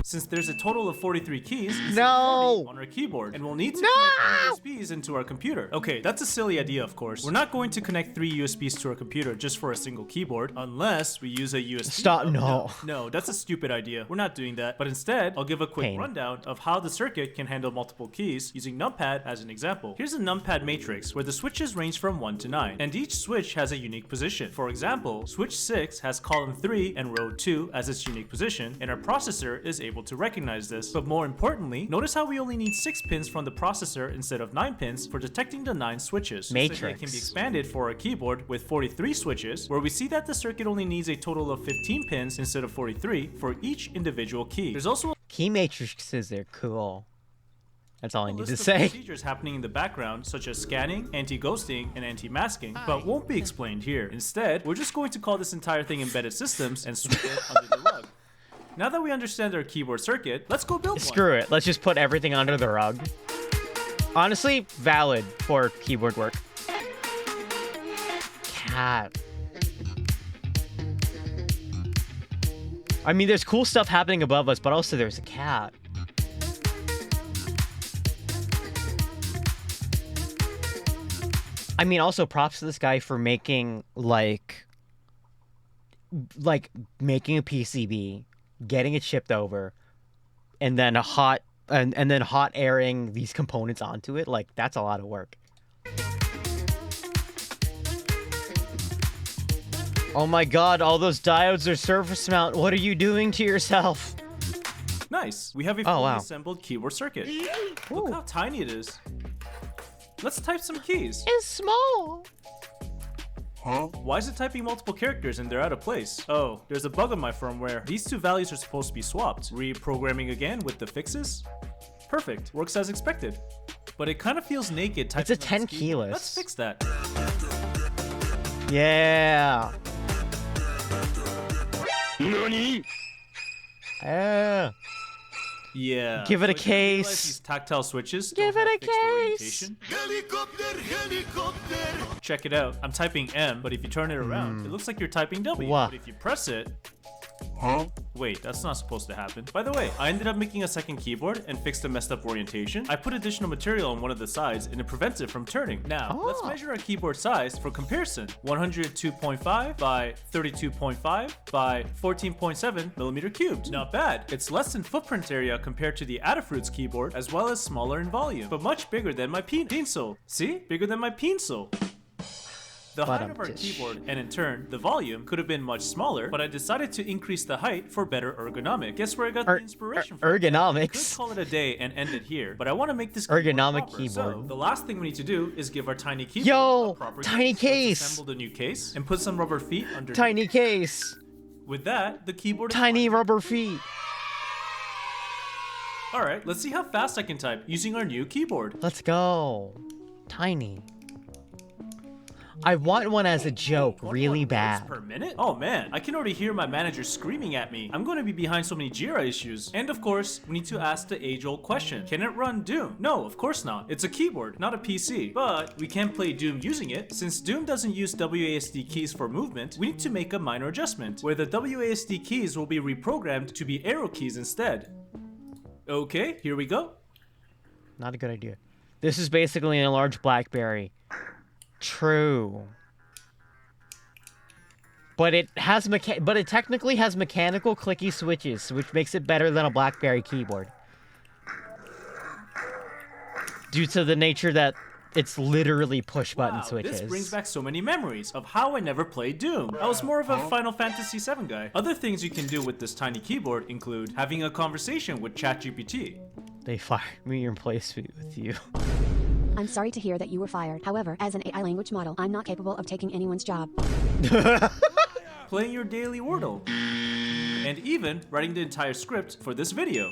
Since there's a total of 43 keys No. on our keyboard, and we'll need to connect USBs into our computer. Okay, that's a silly idea, of course. We're not going to connect 3 USBs to our computer just for a single keyboard, unless we use a USB. Stop, no. No, that's a stupid idea. We're not doing that. But instead, I'll give a quick rundown of how the circuit can handle multiple keys using numpad as an example. Here's a numpad matrix where the switches range from 1 to 9, and each switch has a unique position. For example, switch 6 has column 3 and row 2 as its unique position, and our processor is able to recognize this. But more importantly, notice how we only need 6 pins from the processor instead of 9 pins for detecting the 9 switches. Matrix. So it can be expanded for a keyboard with 43 switches, where we see that the circuit only needs a total of 15 pins instead of 43 for each individual key. There's also key matrices, they're cool. That's all I need to list of say. procedures happening in the background, such as scanning, anti-ghosting, and anti-masking, but won't be explained here. Instead, we're just going to call this entire thing embedded systems and sweep it under the rug. Now that we understand our keyboard circuit, let's go build one. Screw it. Let's just put everything under the rug. Honestly, valid for keyboard work. Cat. I mean, there's cool stuff happening above us, but also there's a cat. I mean, also props to this guy for making, like making a PCB, getting it shipped over, and then hot airing these components onto it. Like, that's a lot of work. Oh my god, all those diodes are surface mount. What are you doing to yourself? Nice. We have a fully assembled keyboard circuit. Look how tiny it is. Let's type some keys. It's small. Huh? Why is it typing multiple characters and they're out of place? Oh, there's a bug on my firmware. These 2 values are supposed to be swapped. Reprogramming again with the fixes? Perfect. Works as expected. But it kind of feels naked typing. It's a 10 keyless. Let's fix that. Yeah. Nani? Yeah. Give it a So case. these tactile switches. Give it a case. Helicopter, helicopter. Check it out. I'm typing M, but if you turn it around, it looks like you're typing W. What? But if you press it... Huh? Wait, that's not supposed to happen. By the way, I ended up making a second keyboard and fixed the messed up orientation. I put additional material on one of the sides and it prevents it from turning. Now, let's measure our keyboard size for comparison. 102.5 by 32.5 by 14.7 millimeter cubed. Not bad. It's less than footprint area compared to the Adafruit's keyboard, as well as smaller in volume, but much bigger than my pencil. See? Bigger than my pencil. The height of our keyboard, and in turn, the volume, could have been much smaller, but I decided to increase the height for better ergonomics. Guess where I got the inspiration from? Ergonomics. I could call it a day and end it here, but I want to make this ergonomic proper. keyboard. So, the last thing we need to do is give our tiny keyboard a proper tiny case. Let's assemble the new case and put some rubber feet under tiny case. With that, the keyboard Tiny rubber feet. Alright, let's see how fast I can type using our new keyboard. Let's go. Tiny. I want one as a joke really bad. Per minute? Oh man, I can already hear my manager screaming at me. I'm going to be behind so many Jira issues. And of course, we need to ask the age-old question. Can it run Doom? No, of course not. It's a keyboard, not a PC. But we can play Doom using it. Since Doom doesn't use WASD keys for movement, we need to make a minor adjustment, where the WASD keys will be reprogrammed to be arrow keys instead. Okay, here we go. Not a good idea. This is basically a large BlackBerry. True. But it technically has mechanical clicky switches, which makes it better than a BlackBerry keyboard. Due to the nature that it's literally push button switches. This brings back so many memories of how I never played Doom. I was more of a Final Fantasy VII guy. Other things you can do with this tiny keyboard include having a conversation with ChatGPT. They fired me and replaced me with you. I'm sorry to hear that you were fired. However, as an AI language model, I'm not capable of taking anyone's job. Playing your daily Wordle. And even writing the entire script for this video.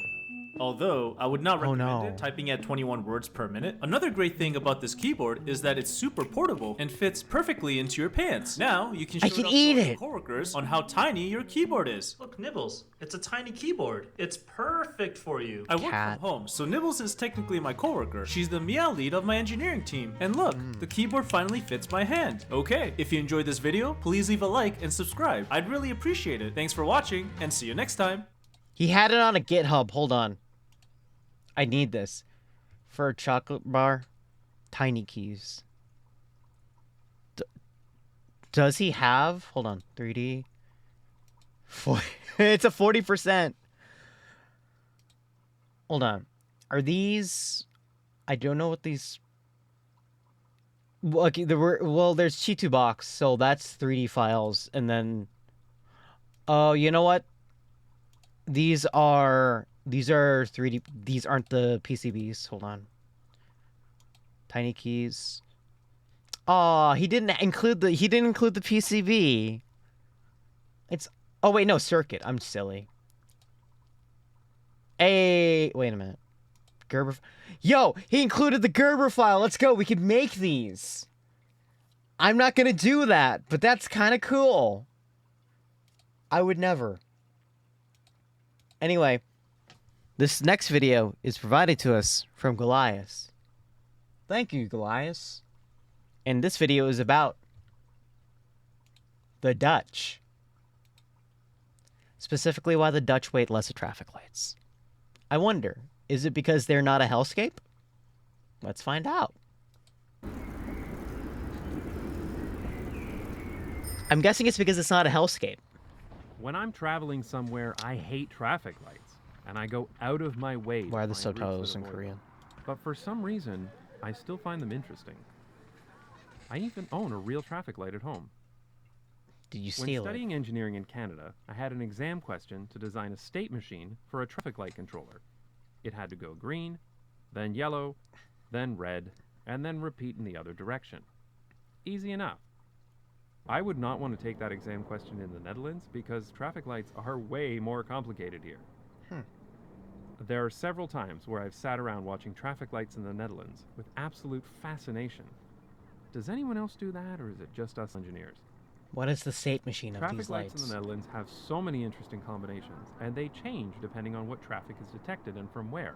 Although, I would not recommend it typing at 21 words per minute. Another great thing about this keyboard is that it's super portable and fits perfectly into your pants. Now, you can show it off to your coworkers on how tiny your keyboard is. Look, Nibbles, it's a tiny keyboard. It's perfect for you. I work from home, so Nibbles is technically my coworker. She's the meow lead of my engineering team. And look, the keyboard finally fits my hand. Okay, if you enjoyed this video, please leave a like and subscribe. I'd really appreciate it. Thanks for watching, and see you next time. He had it on a GitHub. Hold on. I need this. For a chocolate bar, tiny keys. Does he have... Hold on. 3D. It's a 40%. Hold on. Are these... I don't know what these... Okay, there's Chitu Box, so that's 3D files. And then... Oh, you know what? These are 3D. These aren't the PCBs. Hold on. Tiny keys. Oh, he didn't include the PCB. It's oh wait, no, circuit. I'm silly. Hey, wait a minute. Gerber. Yo, he included the Gerber file. Let's go. We could make these. I'm not gonna do that, but that's kind of cool. I would never. Anyway. This next video is provided to us from Goliath. Thank you, Goliath. And this video is about the Dutch. Specifically, why the Dutch wait less at traffic lights. I wonder, is it because they're not a hellscape? Let's find out. I'm guessing it's because it's not a hellscape. When I'm traveling somewhere, I hate traffic lights. And I go out of my way. Why are the subtitles in Korean? But for some reason, I still find them interesting. I even own a real traffic light at home. Did you steal it? When studying engineering in Canada, I had an exam question to design a state machine for a traffic light controller. It had to go green, then yellow, then red, and then repeat in the other direction. Easy enough. I would not want to take that exam question in the Netherlands because traffic lights are way more complicated here. There are several times where I've sat around watching traffic lights in the Netherlands with absolute fascination. Does anyone else do that, or is it just us engineers? What is the state machine of these lights? Traffic lights in the Netherlands have so many interesting combinations, and they change depending on what traffic is detected and from where.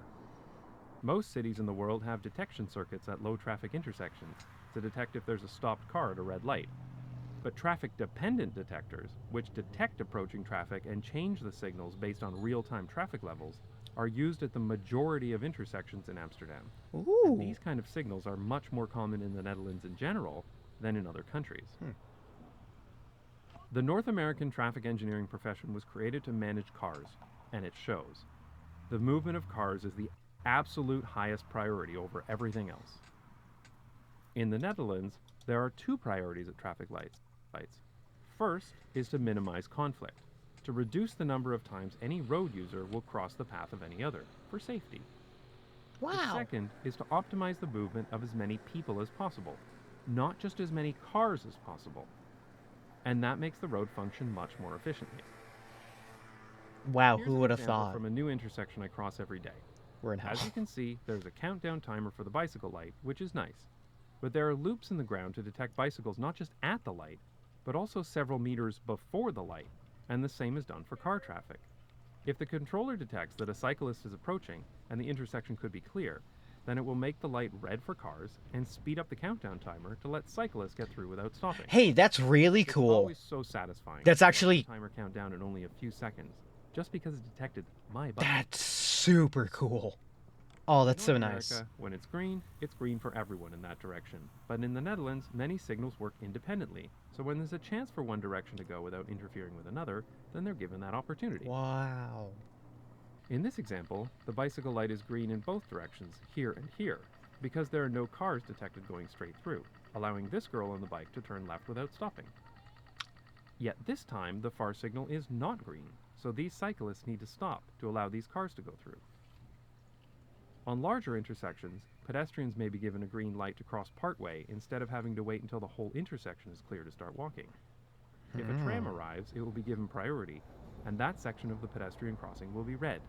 Most cities in the world have detection circuits at low traffic intersections to detect if there's a stopped car at a red light. But traffic-dependent detectors, which detect approaching traffic and change the signals based on real-time traffic levels, are used at the majority of intersections in Amsterdam. Ooh. And these kind of signals are much more common in the Netherlands in general than in other countries. The North American traffic engineering profession was created to manage cars, and it shows. The movement of cars is the absolute highest priority over everything else. In the Netherlands, there are two priorities at traffic lights. First is to minimize conflict, to reduce the number of times any road user will cross the path of any other, for safety. Wow. The second is to optimize the movement of as many people as possible, not just as many cars as possible. And that makes the road function much more efficiently. Wow, Here's who an would have example thought? from a new intersection I cross every day. We're in hell. As you can see, there's a countdown timer for the bicycle light, which is nice. But there are loops in the ground to detect bicycles not just at the light, but also several meters before the light, and the same is done for car traffic. If the controller detects that a cyclist is approaching and the intersection could be clear, then it will make the light red for cars and speed up the countdown timer to let cyclists get through without stopping. Hey, that's really It's cool. always so satisfying. That's to watch actually... the timer count down in only a few seconds, just because it detected my button. That's super cool. Oh, that's so In nice. America, when it's green for everyone in that direction. But in the Netherlands, many signals work independently. So when there's a chance for one direction to go without interfering with another, then they're given that opportunity. Wow. In this example, the bicycle light is green in both directions, here and here, because there are no cars detected going straight through, allowing this girl on the bike to turn left without stopping. Yet this time, the far signal is not green, so these cyclists need to stop to allow these cars to go through. On larger intersections, pedestrians may be given a green light to cross partway instead of having to wait until the whole intersection is clear to start walking. If a tram arrives, it will be given priority, and that section of the pedestrian crossing will be red.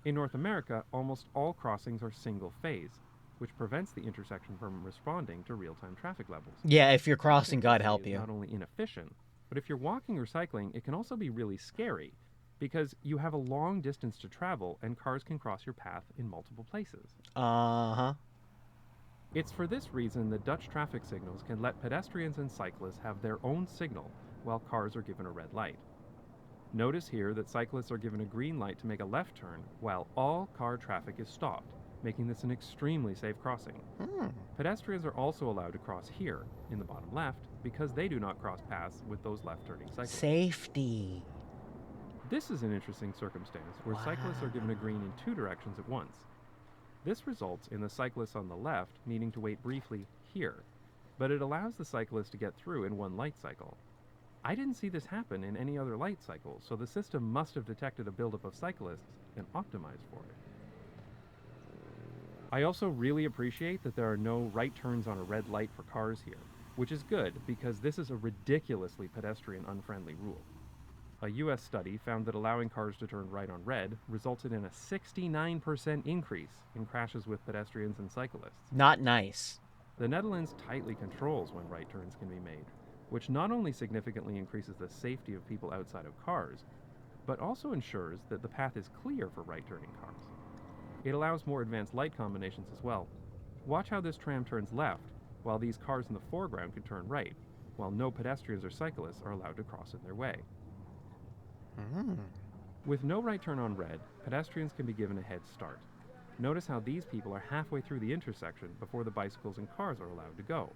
In North America, almost all crossings are single-phase, which prevents the intersection from responding to real-time traffic levels. Yeah, if you're crossing, God help you. It's not only inefficient, but if you're walking or cycling, it can also be really scary, because you have a long distance to travel and cars can cross your path in multiple places. Uh-huh. It's for this reason that Dutch traffic signals can let pedestrians and cyclists have their own signal while cars are given a red light. Notice here that cyclists are given a green light to make a left turn while all car traffic is stopped, making this an extremely safe crossing. Pedestrians are also allowed to cross here, in the bottom left, because they do not cross paths with those left-turning cyclists. Safety. This is an interesting circumstance where cyclists are given a green in two directions at once. This results in the cyclists on the left needing to wait briefly here, but it allows the cyclist to get through in one light cycle. I didn't see this happen in any other light cycle, so the system must have detected a buildup of cyclists and optimized for it. I also really appreciate that there are no right turns on a red light for cars here, which is good because this is a ridiculously pedestrian-unfriendly rule. A US study found that allowing cars to turn right on red resulted in a 69% increase in crashes with pedestrians and cyclists. Not nice. The Netherlands tightly controls when right turns can be made, which not only significantly increases the safety of people outside of cars, but also ensures that the path is clear for right-turning cars. It allows more advanced light combinations as well. Watch how this tram turns left, while these cars in the foreground can turn right, while no pedestrians or cyclists are allowed to cross in their way. With no right turn on red, pedestrians can be given a head start. Notice how these people are halfway through the intersection before the bicycles and cars are allowed to go.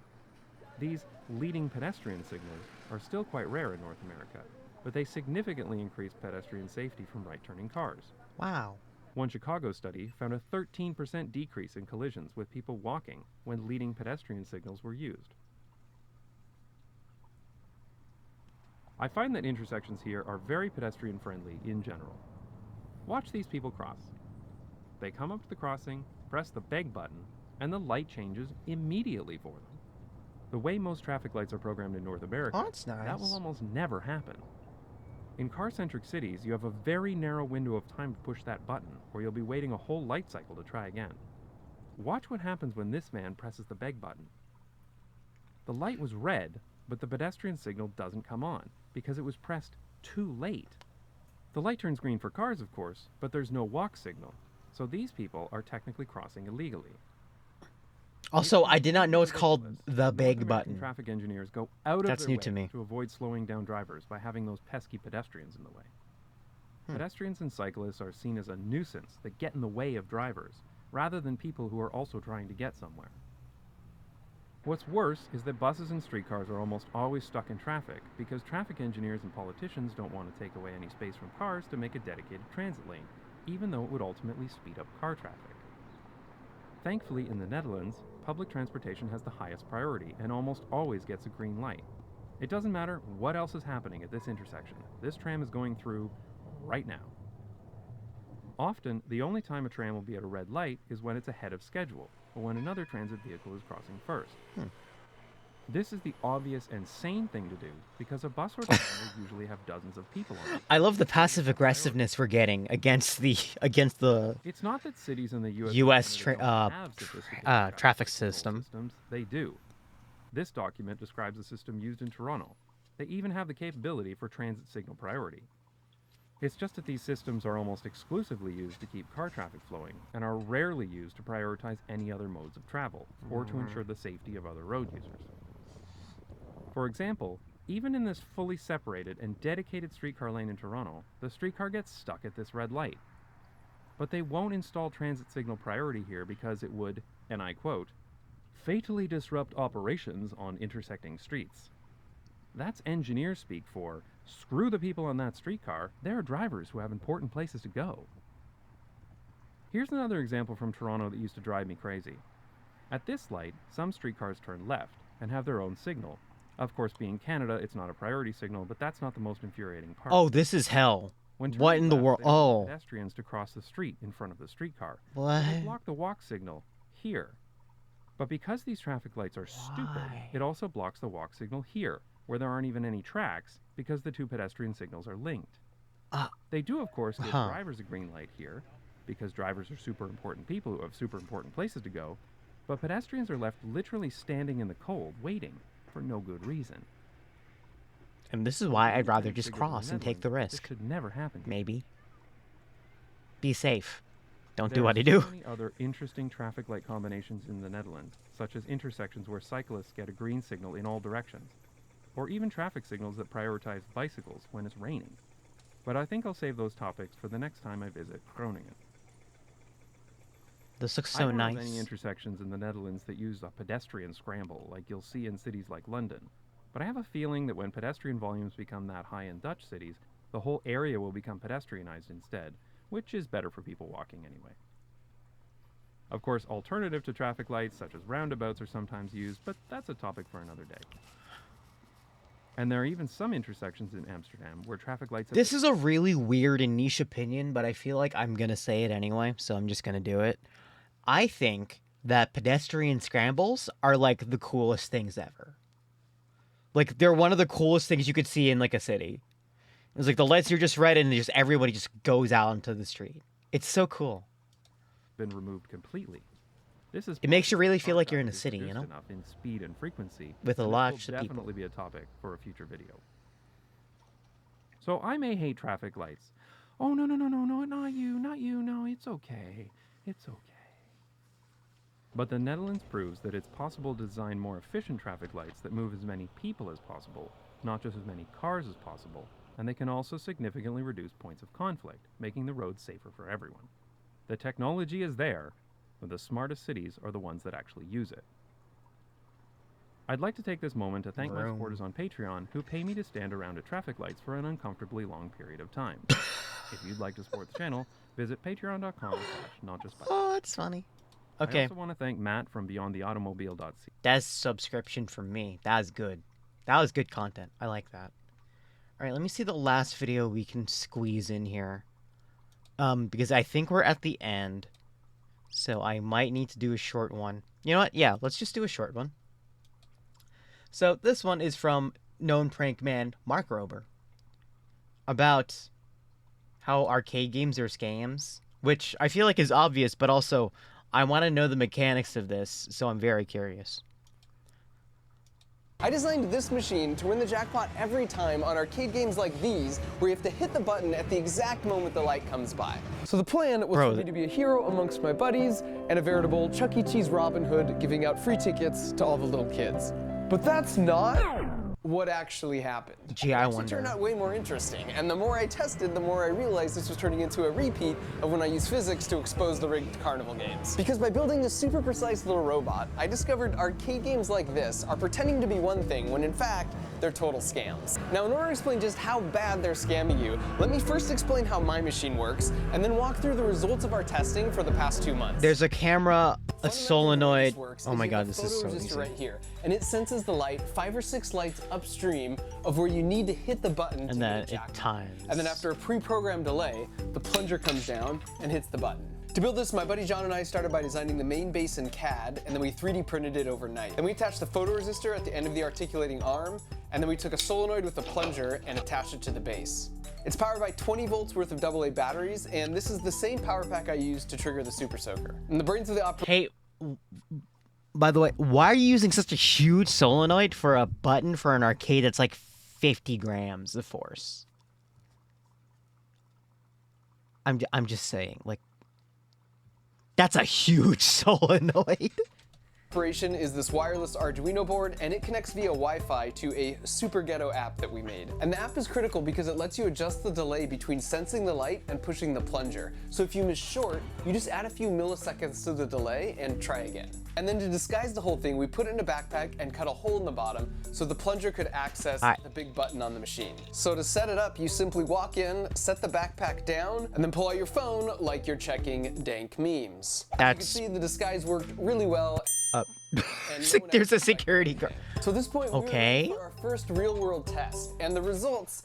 These leading pedestrian signals are still quite rare in North America, but they significantly increase pedestrian safety from right-turning cars. Wow. One Chicago study found a 13% decrease in collisions with people walking when leading pedestrian signals were used. I find that intersections here are very pedestrian-friendly in general. Watch these people cross. They come up to the crossing, press the beg button, and the light changes immediately for them. The way most traffic lights are programmed in North America, that's nice. that will almost never happen. In car-centric cities, you have a very narrow window of time to push that button, or you'll be waiting a whole light cycle to try again. Watch what happens when this man presses the beg button. The light was red, but the pedestrian signal doesn't come on, because it was pressed too late. The light turns green for cars, of course, but there's no walk signal, so these people are technically crossing illegally. Also, I did not know it's called the beg button. Traffic engineers go out of That's their new way to me. to avoid slowing down drivers by having those pesky pedestrians in the way. Pedestrians and cyclists are seen as a nuisance that get in the way of drivers, rather than people who are also trying to get somewhere. What's worse is that buses and streetcars are almost always stuck in traffic because traffic engineers and politicians don't want to take away any space from cars to make a dedicated transit lane, even though it would ultimately speed up car traffic. Thankfully, in the Netherlands, public transportation has the highest priority and almost always gets a green light. It doesn't matter what else is happening at this intersection. This tram is going through right now. Often, the only time a tram will be at a red light is when it's ahead of schedule, or when another transit vehicle is crossing first. This is the obvious and sane thing to do because a bus or tram will usually have dozens of people on it. I love the passive aggressiveness we're getting against the It's not that cities in the U.S. traffic system. They do. This document describes a system used in Toronto. They even have the capability for transit signal priority. It's just that these systems are almost exclusively used to keep car traffic flowing and are rarely used to prioritize any other modes of travel or to ensure the safety of other road users. For example, even in this fully separated and dedicated streetcar lane in Toronto, the streetcar gets stuck at this red light. But they won't install transit signal priority here because it would, and I quote, fatally disrupt operations on intersecting streets. That's engineer speak for, screw the people on that streetcar, there are drivers who have important places to go. Here's another example from Toronto that used to drive me crazy. At this light, some streetcars turn left and have their own signal. Of course, being Canada, it's not a priority signal, but that's not the most infuriating part. Oh, this is hell. What in the world? Oh. Pedestrians to cross the street in front of the streetcar. What? They block the walk signal here. But because these traffic lights are stupid, it also blocks the walk signal here, where there aren't even any tracks because the two pedestrian signals are linked. They do, of course, give drivers a green light here, because drivers are super important people who have super important places to go, but pedestrians are left literally standing in the cold, waiting, for no good reason. And this is why I'd rather just cross and take the risk. This should never happen. Maybe. Be safe. Don't do what I do. There are so many other interesting traffic light combinations in the Netherlands, such as intersections where cyclists get a green signal in all directions, or even traffic signals that prioritize bicycles when it's raining. But I think I'll save those topics for the next time I visit Groningen. This looks so nice. I don't know of any intersections in the Netherlands that use a pedestrian scramble like you'll see in cities like London, but I have a feeling that when pedestrian volumes become that high in Dutch cities, the whole area will become pedestrianized instead, which is better for people walking anyway. Of course, alternative to traffic lights such as roundabouts are sometimes used, but that's a topic for another day. And there are even some intersections in Amsterdam where traffic lights... This is a really weird and niche opinion, but I feel like I'm going to say it anyway, so I'm just going to do it. I think that pedestrian scrambles are like the coolest things ever. Like, they're one of the coolest things you could see in like a city. It's like the lights are just red and just everybody just goes out into the street. It's so cool. Been removed completely. This is it makes you really feel like you're in a city, you know? Enough in speed and frequency, with a lot of people. This will definitely be a topic for a future video. So I may hate traffic lights. Oh, no, not you, no, it's okay. It's okay. But the Netherlands proves that it's possible to design more efficient traffic lights that move as many people as possible, not just as many cars as possible, and they can also significantly reduce points of conflict, making the roads safer for everyone. The technology is there, but the smartest cities are the ones that actually use it. I'd like to take this moment to thank my supporters on Patreon who pay me to stand around at traffic lights for an uncomfortably long period of time. If you'd like to support the channel, visit patreon.com/notjustbikes. Oh, that's funny. Okay. I also want to thank Matt from BeyondTheAutomobile.ca. That's subscription from me. That was good. That was good content. I like that. All right, let me see the last video we can squeeze in here. Because I think we're at the end. So I might need to do a short one. You know what? Yeah, let's just do a short one. So this one is from known prank man Mark Rober. About how arcade games are scams. Which I feel like is obvious, but also... I want to know the mechanics of this, so I'm very curious. I designed this machine to win the jackpot every time on arcade games like these, where you have to hit the button at the exact moment the light comes by. So the plan was for me to be a hero amongst my buddies and a veritable Chuck E. Cheese Robin Hood giving out free tickets to all the little kids. But that's not what actually happened. Gee, I wonder. It turned out way more interesting, and the more I tested, the more I realized this was turning into a repeat of when I used physics to expose the rigged carnival games. Because by building this super precise little robot, I discovered arcade games like this are pretending to be one thing when in fact, they're total scams. Now, in order to explain just how bad they're scamming you, let me first explain how my machine works, and then walk through the results of our testing for the past 2 months. There's a camera, a solenoid. Oh my god, this is so easy. Right here, and it senses the light 5 or 6 lights upstream of where you need to hit the button and then it times. And then after a pre-programmed delay, the plunger comes down and hits the button. To build this, my buddy John and I started by designing the main base in CAD, and then we 3D printed it overnight. Then we attached the photoresistor at the end of the articulating arm, and then we took a solenoid with a plunger and attached it to the base. It's powered by 20 volts worth of AA batteries, and this is the same power pack I used to trigger the Super Soaker. And the brains of the Hey, by the way, why are you using such a huge solenoid for a button for an arcade that's like 50 grams of force? I'm just saying, like, that's a huge solenoid. Operation is this wireless Arduino board, and it connects via Wi-Fi to a Super Ghetto app that we made. And the app is critical because it lets you adjust the delay between sensing the light and pushing the plunger. So if you miss short, you just add a few milliseconds to the delay and try again. And then to disguise the whole thing, we put it in a backpack and cut a hole in the bottom so the plunger could access the big button on the machine. So to set it up, you simply walk in, set the backpack down, and then pull out your phone like you're checking dank memes. As you can see, the disguise worked really well. There's a security guard. So at this point, we were ready for our first real-world test, and the results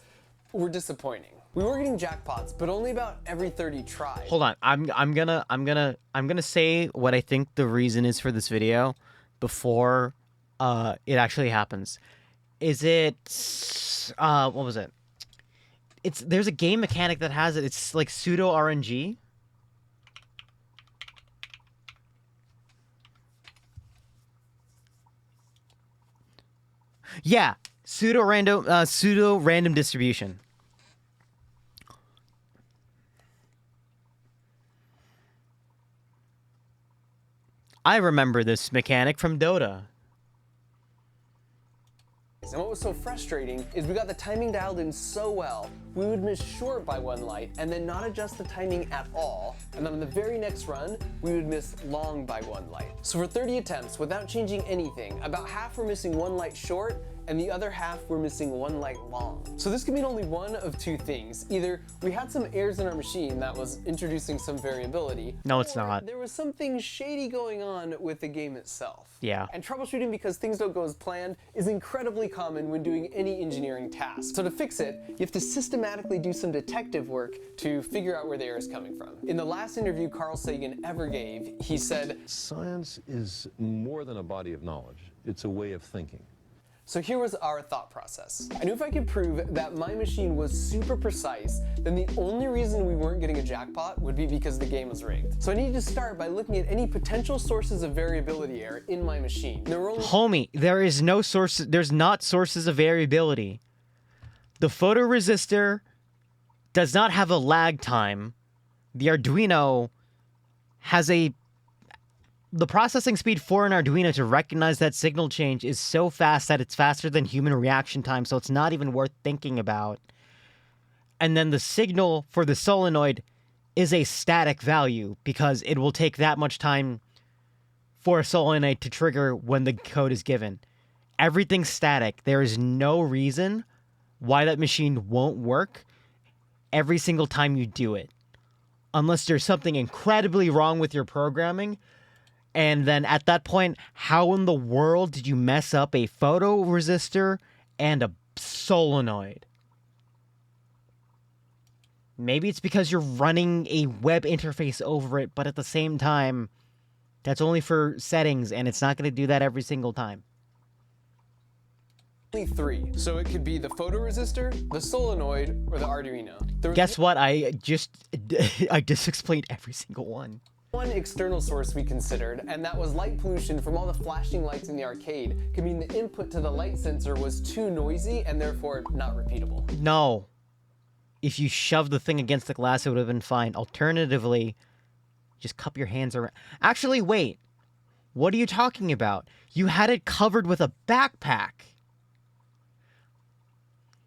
were disappointing. We were getting jackpots, but only about every 30 tries. Hold on, I'm gonna say what I think the reason is for this video before it actually happens. Is it what was it? There's a game mechanic that has it. It's like pseudo RNG. Yeah, pseudo random distribution. I remember this mechanic from Dota. And what was so frustrating is we got the timing dialed in so well, we would miss short by one light and then not adjust the timing at all. And then on the very next run, we would miss long by one light. So for 30 attempts, without changing anything, about half were missing one light short and the other half were missing one light long. So this could mean only one of two things. Either we had some errors in our machine that was introducing some variability. No, it's not. There was something shady going on with the game itself. Yeah. And troubleshooting because things don't go as planned is incredibly common when doing any engineering task. So to fix it, you have to systematically do some detective work to figure out where the error is coming from. In the last interview Carl Sagan ever gave, he said, "Science is more than a body of knowledge. It's a way of thinking." So here was our thought process. I knew if I could prove that my machine was super precise, then the only reason we weren't getting a jackpot would be because the game was rigged. So I needed to start by looking at any potential sources of variability error in my machine. There were only Homie, there is no source. There's not sources of variability. The photoresistor does not have a lag time. The Arduino has the processing speed for an Arduino to recognize that signal change is so fast that it's faster than human reaction time, so it's not even worth thinking about. And then the signal for the solenoid is a static value because it will take that much time for a solenoid to trigger when the code is given. Everything's static. There is no reason why that machine won't work every single time you do it. Unless there's something incredibly wrong with your programming. And then at that point, how in the world did you mess up a photoresistor and a solenoid? Maybe it's because you're running a web interface over it, but at the same time, that's only for settings, and it's not going to do that every single time. only three. So it could be the photoresistor, the solenoid, or the Arduino. Guess what? I just explained every single one. One external source we considered, and that was light pollution from all the flashing lights in the arcade, could mean the input to the light sensor was too noisy and therefore not repeatable. No. If you shoved the thing against the glass, it would have been fine. Alternatively, just cup your hands around. Actually, wait. What are you talking about? You had it covered with a backpack.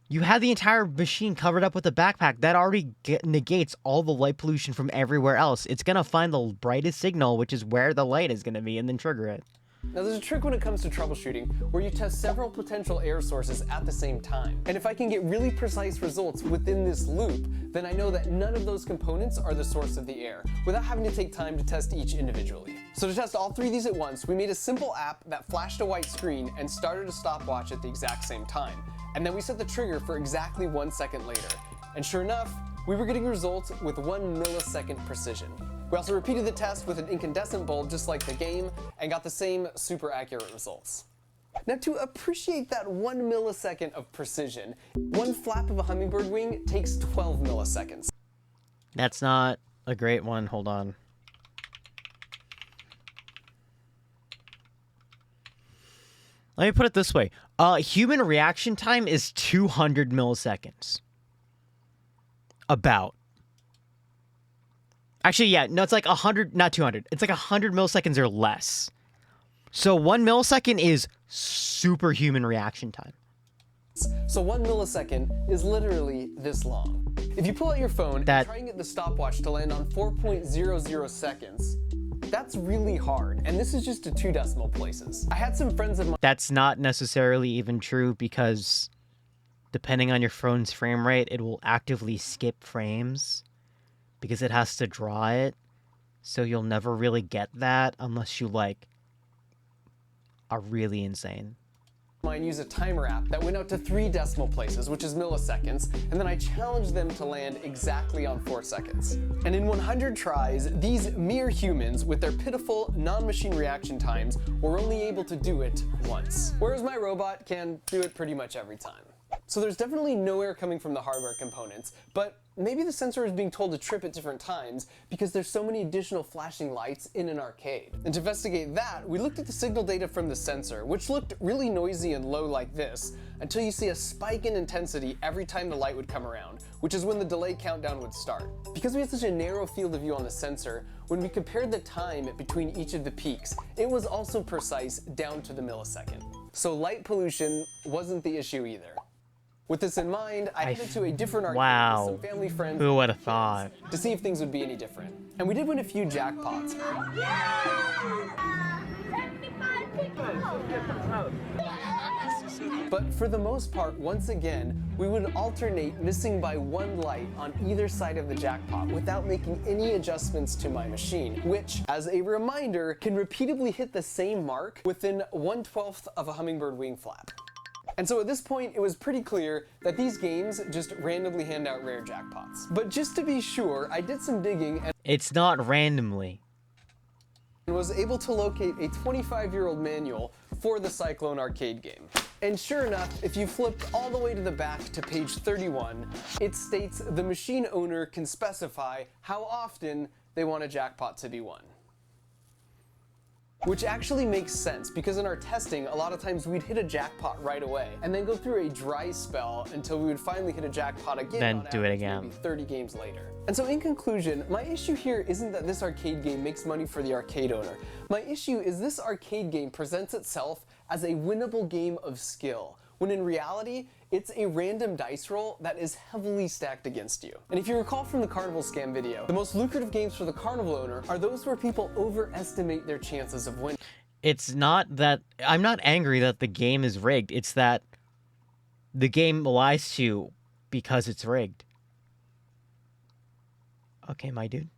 You had the entire machine covered up with a backpack. That already negates all the light pollution from everywhere else. It's going to find the brightest signal, which is where the light is going to be, and then trigger it. Now there's a trick when it comes to troubleshooting where you test several potential error sources at the same time. And if I can get really precise results within this loop, then I know that none of those components are the source of the error, without having to take time to test each individually. So to test all three of these at once, we made a simple app that flashed a white screen and started a stopwatch at the exact same time. And then we set the trigger for exactly 1 second later. And sure enough, we were getting results with 1 millisecond precision. We also repeated the test with an incandescent bulb just like the game and got the same super accurate results. Now to appreciate that 1 millisecond of precision, one flap of a hummingbird wing takes 12 milliseconds. That's not a great one. Hold on. Let me put it this way. Human reaction time is 200 milliseconds. About. Actually, yeah, no, it's like 100, not 200. It's like 100 milliseconds or less. So 1 millisecond is superhuman reaction time. So 1 millisecond is literally this long. If you pull out your phone and try and get the stopwatch to land on 4.00 seconds, that's really hard, and this is just to 2 decimal places. I had some friends of mine. That's not necessarily even true because depending on your phone's frame rate, it will actively skip frames because it has to draw it. So you'll never really get that unless you like are really insane. Mine use a timer app that went out to 3 decimal places, which is milliseconds, and then I challenged them to land exactly on 4 seconds. And in 100 tries, these mere humans with their pitiful non-machine reaction times were only able to do it once, whereas my robot can do it pretty much every time. So there's definitely no error coming from the hardware components, but maybe the sensor is being told to trip at different times because there's so many additional flashing lights in an arcade. And to investigate that, we looked at the signal data from the sensor, which looked really noisy and low like this, until you see a spike in intensity every time the light would come around, which is when the delay countdown would start. Because we had such a narrow field of view on the sensor, when we compared the time between each of the peaks, it was also precise down to the millisecond. So light pollution wasn't the issue either. With this in mind, I headed to a different arcade with some family friends Who would have thought? to see if things would be any different. And we did win a few jackpots. But for the most part, once again, we would alternate missing by 1 light on either side of the jackpot without making any adjustments to my machine, which, as a reminder, can repeatedly hit the same mark within 1/12 of a hummingbird wing flap. And so at this point, it was pretty clear that these games just randomly hand out rare jackpots. But just to be sure, I did some digging and It's not randomly. was able to locate a 25-year-old manual for the Cyclone arcade game. And sure enough, if you flip all the way to the back to page 31, it states the machine owner can specify how often they want a jackpot to be won. Which actually makes sense, because in our testing, a lot of times we'd hit a jackpot right away, and then go through a dry spell until we would finally hit a jackpot again. Then do it again. Maybe 30 games later. And so in conclusion, my issue here isn't that this arcade game makes money for the arcade owner. My issue is this arcade game presents itself as a winnable game of skill, when in reality, it's a random dice roll that is heavily stacked against you. And if you recall from the Carnival scam video, the most lucrative games for the Carnival owner are those where people overestimate their chances of winning. It's not that... I'm not angry that the game is rigged. It's that the game lies to you because it's rigged. Okay, my dude.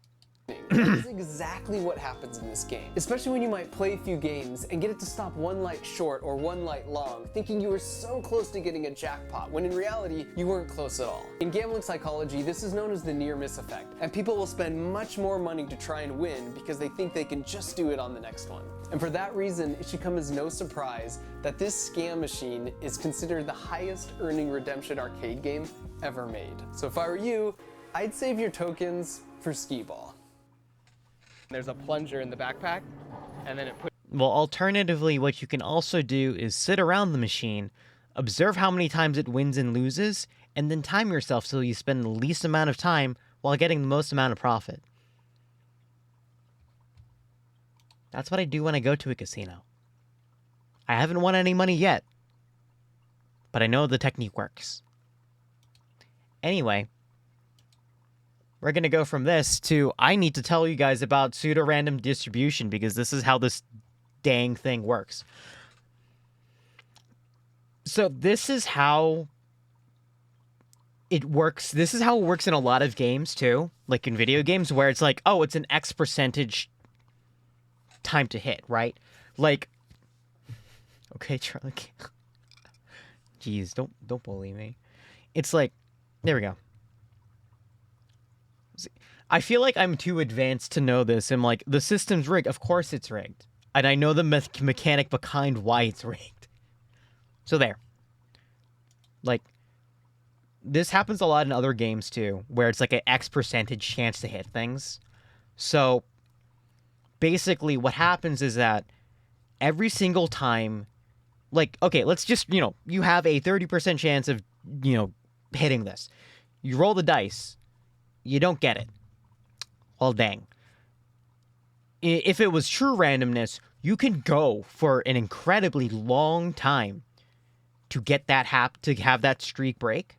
That is exactly what happens in this game. Especially when you might play a few games and get it to stop 1 light short or 1 light long, thinking you were so close to getting a jackpot, when in reality, you weren't close at all. In gambling psychology, this is known as the near-miss effect, and people will spend much more money to try and win because they think they can just do it on the next one. And for that reason, it should come as no surprise that this scam machine is considered the highest earning redemption arcade game ever made. So if I were you, I'd save your tokens for skee-ball. There's a plunger in the backpack, and then it puts... Well, alternatively, what you can also do is sit around the machine, observe how many times it wins and loses, and then time yourself so you spend the least amount of time while getting the most amount of profit. That's what I do when I go to a casino. I haven't won any money yet, but I know the technique works. Anyway, we're going to go from this to, I need to tell you guys about pseudo-random distribution because this is how this dang thing works. So this is how it works. This is how it works in a lot of games too, like in video games where it's like, oh, it's an X percentage time to hit, right? Like, okay, Charlie. Jeez, don't bully me. It's like, there we go. I feel like I'm too advanced to know this. I'm like, the system's rigged. Of course it's rigged. And I know the mechanic behind why it's rigged. So there. Like, this happens a lot in other games too, where it's like an X percentage chance to hit things. So, basically what happens is that every single time, like, okay, let's just, you have a 30% chance of, hitting this. You roll the dice. You don't get it. Well, dang. If it was true randomness, you can go for an incredibly long time to get that to have that streak break.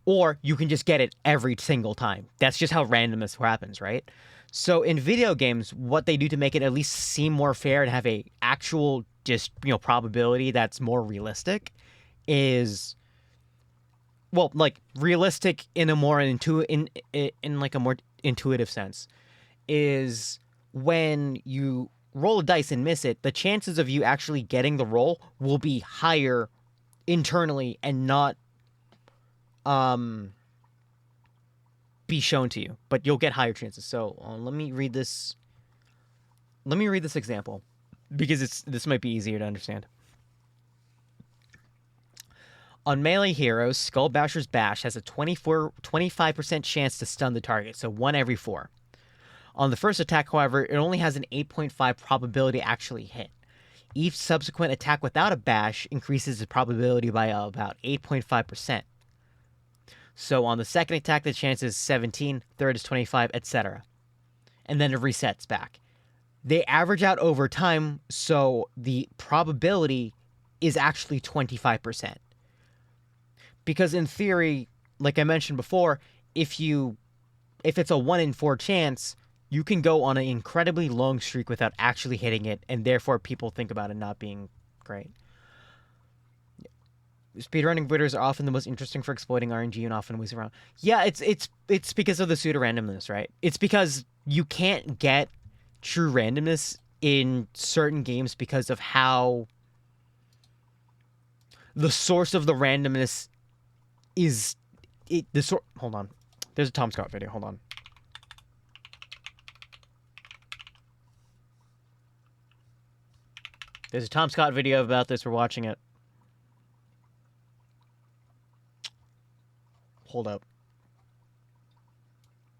Or you can just get it every single time. That's just how randomness happens, right? So in video games, what they do to make it at least seem more fair and have a actual just, probability that's more realistic is, well, like realistic in a more in like a more intuitive sense, is when you roll a dice and miss it, the chances of you actually getting the roll will be higher internally and not be shown to you, but you'll get higher chances. So let me read this example because this might be easier to understand. On melee heroes, Skull Basher's Bash has a 25% chance to stun the target, so 1 every 4. On the first attack, however, it only has an 8.5 probability to actually hit. Each subsequent attack without a bash increases the probability by about 8.5%. So on the second attack, the chance is 17, third is 25, etc. And then it resets back. They average out over time, so the probability is actually 25%. Because in theory, like I mentioned before, if it's a 1 in 4 chance, you can go on an incredibly long streak without actually hitting it, and therefore people think about it not being great. Speedrunning videos are often the most interesting for exploiting RNG and often ways around. Yeah, it's because of the pseudo-randomness, right? It's because you can't get true randomness in certain games because of how the source of the randomness is hold on. There's a Tom Scott video. Hold on. There's a Tom Scott video about this. We're watching it. Hold up.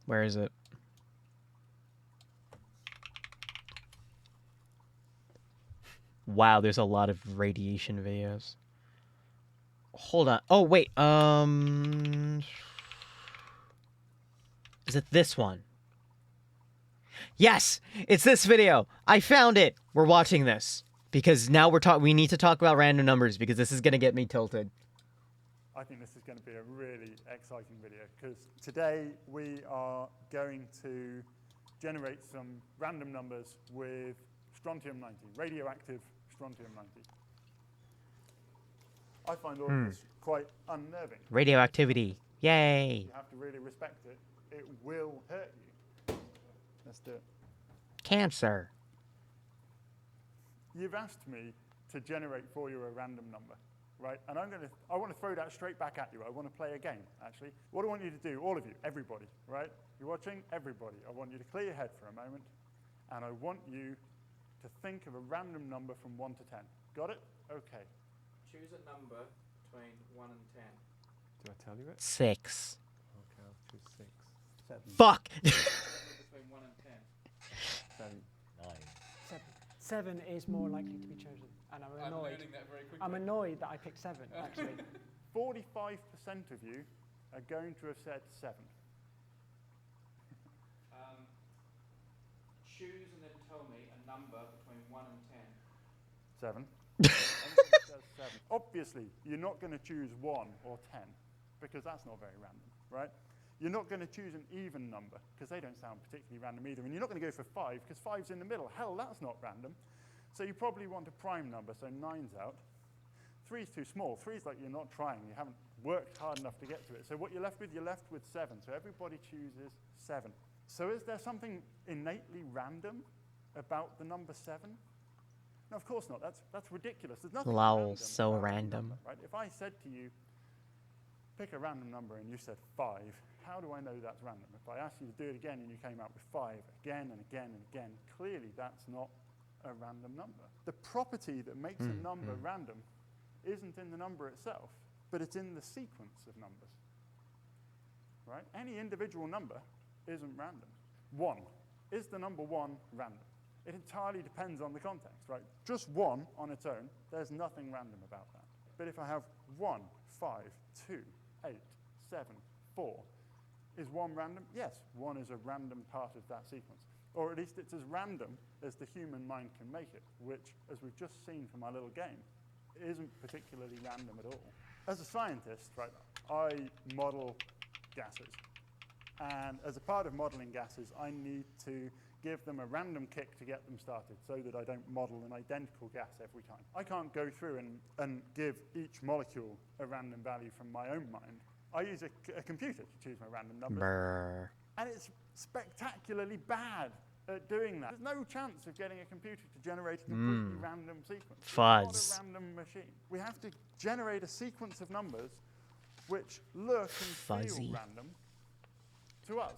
Where is it? Wow, there's a lot of radiation videos. Hold on. Oh, wait. Is it this one? Yes! It's this video! I found it! We're watching this. Because now we need to talk about random numbers because this is going to get me tilted. I think this is going to be a really exciting video because today we are going to generate some random numbers with strontium-90, radioactive strontium-90. I find all of this quite unnerving. Radioactivity. Yay! You have to really respect it. It will hurt you. Let's do it. Cancer. You've asked me to generate for you a random number, right? And I want to throw that straight back at you. I want to play a game, actually. What I want you to do, all of you, everybody, right? You're watching, everybody. I want you to clear your head for a moment, and I want you to think of a random number from 1 to 10. Got it? Okay. Choose a number between 1 and 10. Do I tell you it? 6. Okay, I'll choose 6. 7. Fuck! Between 1 and 10. 7. 9. 7 is more likely to be chosen, and I'm annoyed. learning that very quickly. I'm annoyed that I picked 7, actually. 45% of you are going to have said 7. Choose and then tell me a number between 1 and 7. 7. Obviously, you're not going to choose 1 or 10 because that's not very random, right? You're not going to choose an even number because they don't sound particularly random either. And you're not going to go for 5 because 5's in the middle. Hell, that's not random. So you probably want a prime number, so 9's out. 3's too small. 3's like you're not trying. You haven't worked hard enough to get to it. So what you're left with 7. So everybody chooses 7. So is there something innately random about the number 7? No, of course not. That's ridiculous. There's nothing Lol, random so about a random. number, right? If I said to you, pick a random number, and you said 5, how do I know that's random? If I asked you to do it again and you came out with 5 again and again and again, clearly that's not a random number. The property that makes a number random isn't in the number itself, but it's in the sequence of numbers. Right? Any individual number isn't random. 1. Is the number 1 random? It entirely depends on the context, right? Just 1 on its own, there's nothing random about that. But if I have 1, 5, 2, 8, 7, 4, is 1 random? Yes, 1 is a random part of that sequence. Or at least it's as random as the human mind can make it, which, as we've just seen from our little game, isn't particularly random at all. As a scientist, right, I model gases. And as a part of modeling gases, I need to give them a random kick to get them started so that I don't model an identical gas every time. I can't go through and give each molecule a random value from my own mind. I use a computer to choose my random numbers. Brr. And it's spectacularly bad at doing that. There's no chance of getting a computer to generate a completely random sequence. Fuzz. It's not a random machine. We have to generate a sequence of numbers which look and feel random to us,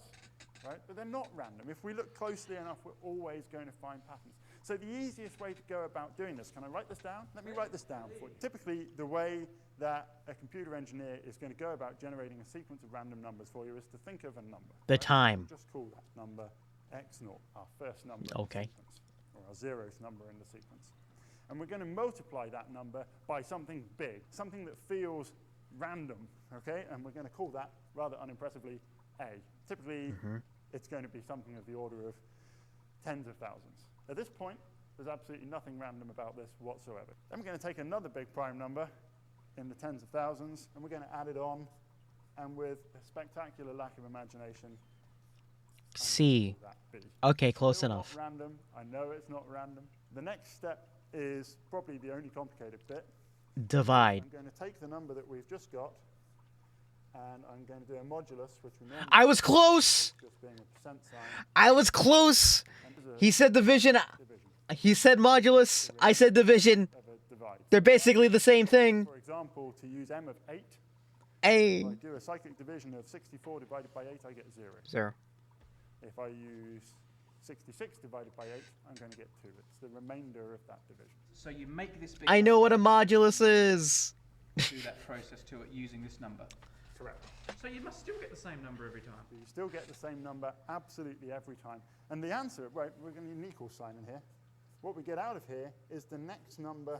right? But they're not random. If we look closely enough, we're always going to find patterns. So the easiest way to go about doing this, can I write this down? Let me write this down for you. Typically, the way that a computer engineer is going to go about generating a sequence of random numbers for you is to think of a number. The time. Just call that number x0, our first number in the sequence, or our 0th number in the sequence. And we're going to multiply that number by something big, something that feels random, okay? And we're going to call that, rather unimpressively, A. Typically, it's going to be something of the order of tens of thousands. At this point, there's absolutely nothing random about this whatsoever. Then we're going to take another big prime number in the tens of thousands, and we're going to add it on, and with a spectacular lack of imagination, C. Okay, close enough. Not random. I know it's not random. The next step is probably the only complicated bit. Divide. I'm going to take the number that we've just got, and I'm going to do a modulus, which we normally I was close. Just being a percent sign. I was close. He said division. He said modulus. I said division. They're basically the same thing. For example, to use m of 8, A. if I do a cyclic division of 64 divided by 8, I get 0. 0. If I use 66 divided by 8, I'm going to get 2. It's the remainder of that division. So you make this big I know what a modulus is. do that process to it using this number. Correct. So you must still get the same number every time. You still get the same number absolutely every time. And the answer, right, we're going to need an equal sign in here. What we get out of here is the next number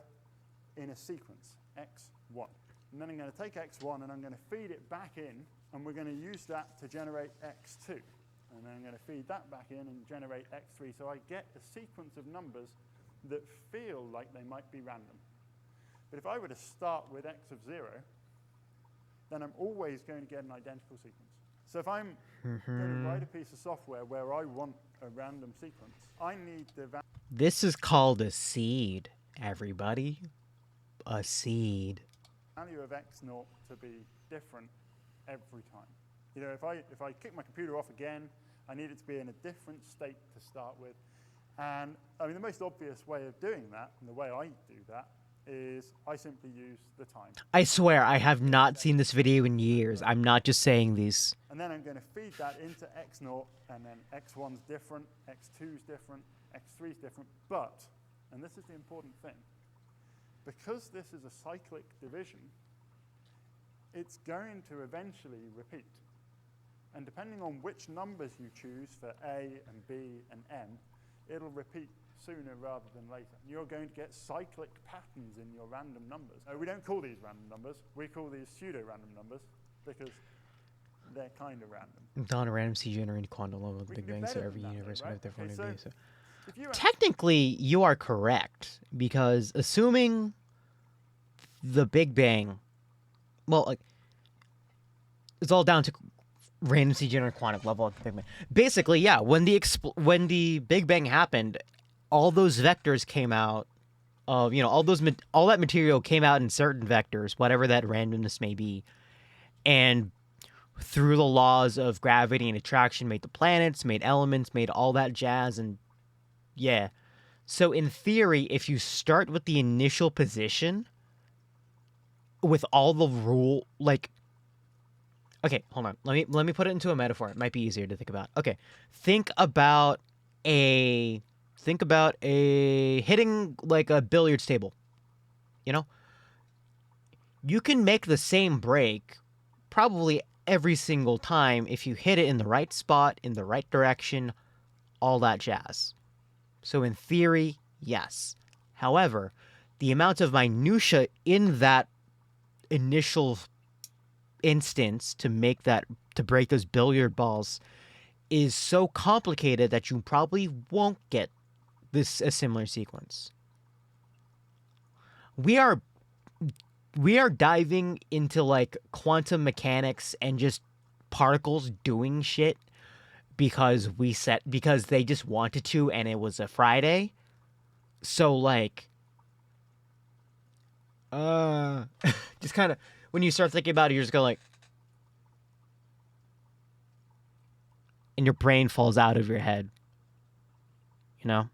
in a sequence, x1. And then I'm going to take x1 and I'm going to feed it back in, and we're going to use that to generate x2. And then I'm going to feed that back in and generate x3. So I get a sequence of numbers that feel like they might be random. But if I were to start with x of 0, then I'm always going to get an identical sequence. So if I'm going to write a piece of software where I want a random sequence, I need the This is called a seed, everybody. A seed. value of x0 to be different every time. You know, if I kick my computer off again, I need it to be in a different state to start with. And I mean, the most obvious way of doing that, and the way I do that, is I simply use the time. I swear, I have not seen this video in years. I'm not just saying these. And then I'm going to feed that into x0, and then x1's different, x2's different, x3's different. But, and this is the important thing, because this is a cyclic division, it's going to eventually repeat. And depending on which numbers you choose for A and B and M, it'll repeat sooner rather than later. You're going to get cyclic patterns in your random numbers. We don't call these random numbers. We call these pseudo-random numbers because they're kind of random. Don a random seed generated quantum level of the Big Bang, so every universe would have their Okay, own so so technically, you are correct, because assuming the Big Bang, well, like, it's all down to random seed generated quantum level of the Big Bang. Basically, yeah, when the Big Bang happened, all those vectors came out of, you know, all that material came out in certain vectors, whatever that randomness may be, and through the laws of gravity and attraction made the planets, made elements, made all that jazz, and yeah. So in theory, if you start with the initial position with all the Okay, hold on. Let me put it into a metaphor. It might be easier to think about. Okay, think about a hitting like a billiards table. You know, you can make the same break probably every single time if you hit it in the right spot, in the right direction, all that jazz. So in theory, yes. However, the amount of minutia in that initial instance to break those billiard balls is so complicated that you probably won't get a similar sequence. We are diving into like quantum mechanics and just particles doing shit because they just wanted to and it was a Friday. So like just kind of when you start thinking about it, you're just going like, and your brain falls out of your head. You know?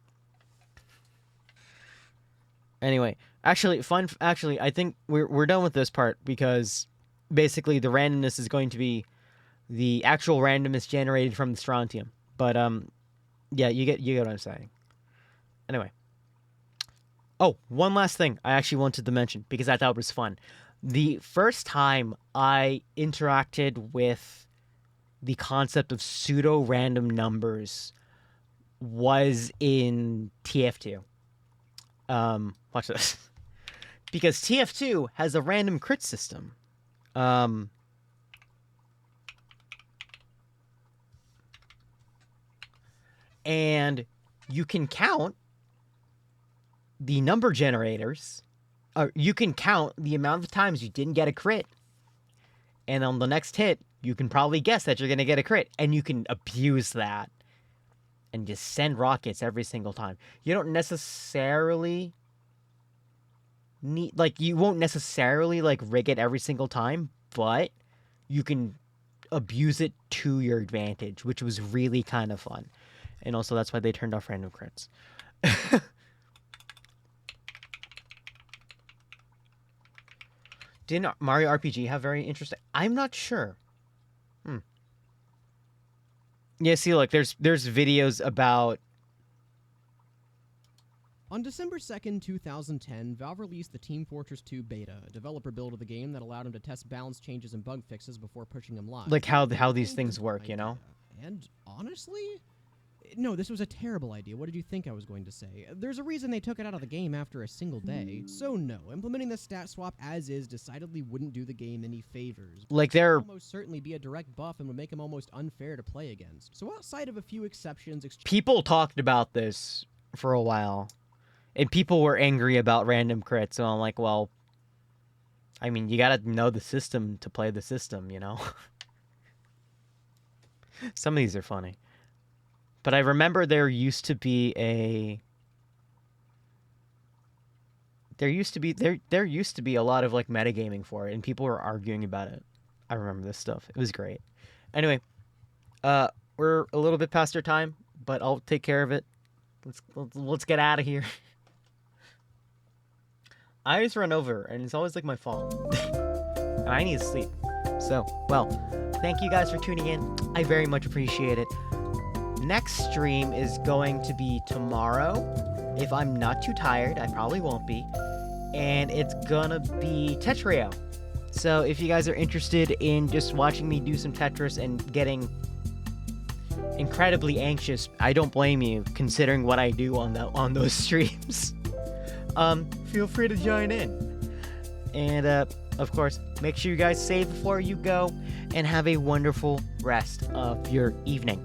Anyway, actually, I think we're done with this part because basically the randomness is going to be the actual randomness generated from the strontium. But yeah, you get what I'm saying. Anyway. Oh, one last thing I actually wanted to mention because I thought it was fun. The first time I interacted with the concept of pseudo-random numbers was in TF2. Watch this. Because TF2 has a random crit system. And you can count the number generators. You can count the amount of times you didn't get a crit. And on the next hit, you can probably guess that you're going to get a crit. And you can abuse that. And just send rockets every single time. You don't necessarily need... Like, you won't necessarily, like, rig it every single time. But you can abuse it to your advantage. Which was really kind of fun. And also, that's why they turned off random crits. Didn't Mario RPG have very interesting... I'm not sure. Yeah, see, look, there's videos about... On December 2nd, 2010, Valve released the Team Fortress 2 beta, a developer build of the game that allowed him to test balance changes and bug fixes before pushing them live. Like how these things work, you know? And honestly... No, this was a terrible idea. What did you think I was going to say? There's a reason they took it out of the game after a single day. So no, implementing the stat swap as is decidedly wouldn't do the game any favors. Like they're... It would almost certainly be a direct buff and would make him almost unfair to play against. So outside of a few exceptions... People talked about this for a while. And people were angry about random crits. So I'm like, well... I mean, you gotta know the system to play the system, you know? Some of these are funny. But I remember there used to be a lot of like metagaming for it, and people were arguing about it. I remember this stuff. It was great. Anyway, we're a little bit past our time, but I'll take care of it. Let's get out of here. I always run over, and it's always like my fault. And I need to sleep. So, well, thank you guys for tuning in. I very much appreciate it. Next stream is going to be tomorrow. If I'm not too tired, I probably won't be. And it's gonna be Tetrio. So if you guys are interested in just watching me do some Tetris and getting incredibly anxious, I don't blame you, considering what I do on those streams. Feel free to join in. And of course, make sure you guys save before you go, and have a wonderful rest of your evening.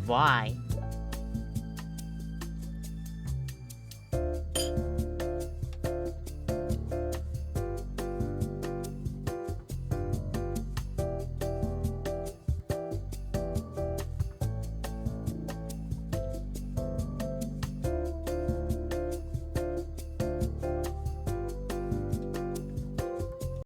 Bye.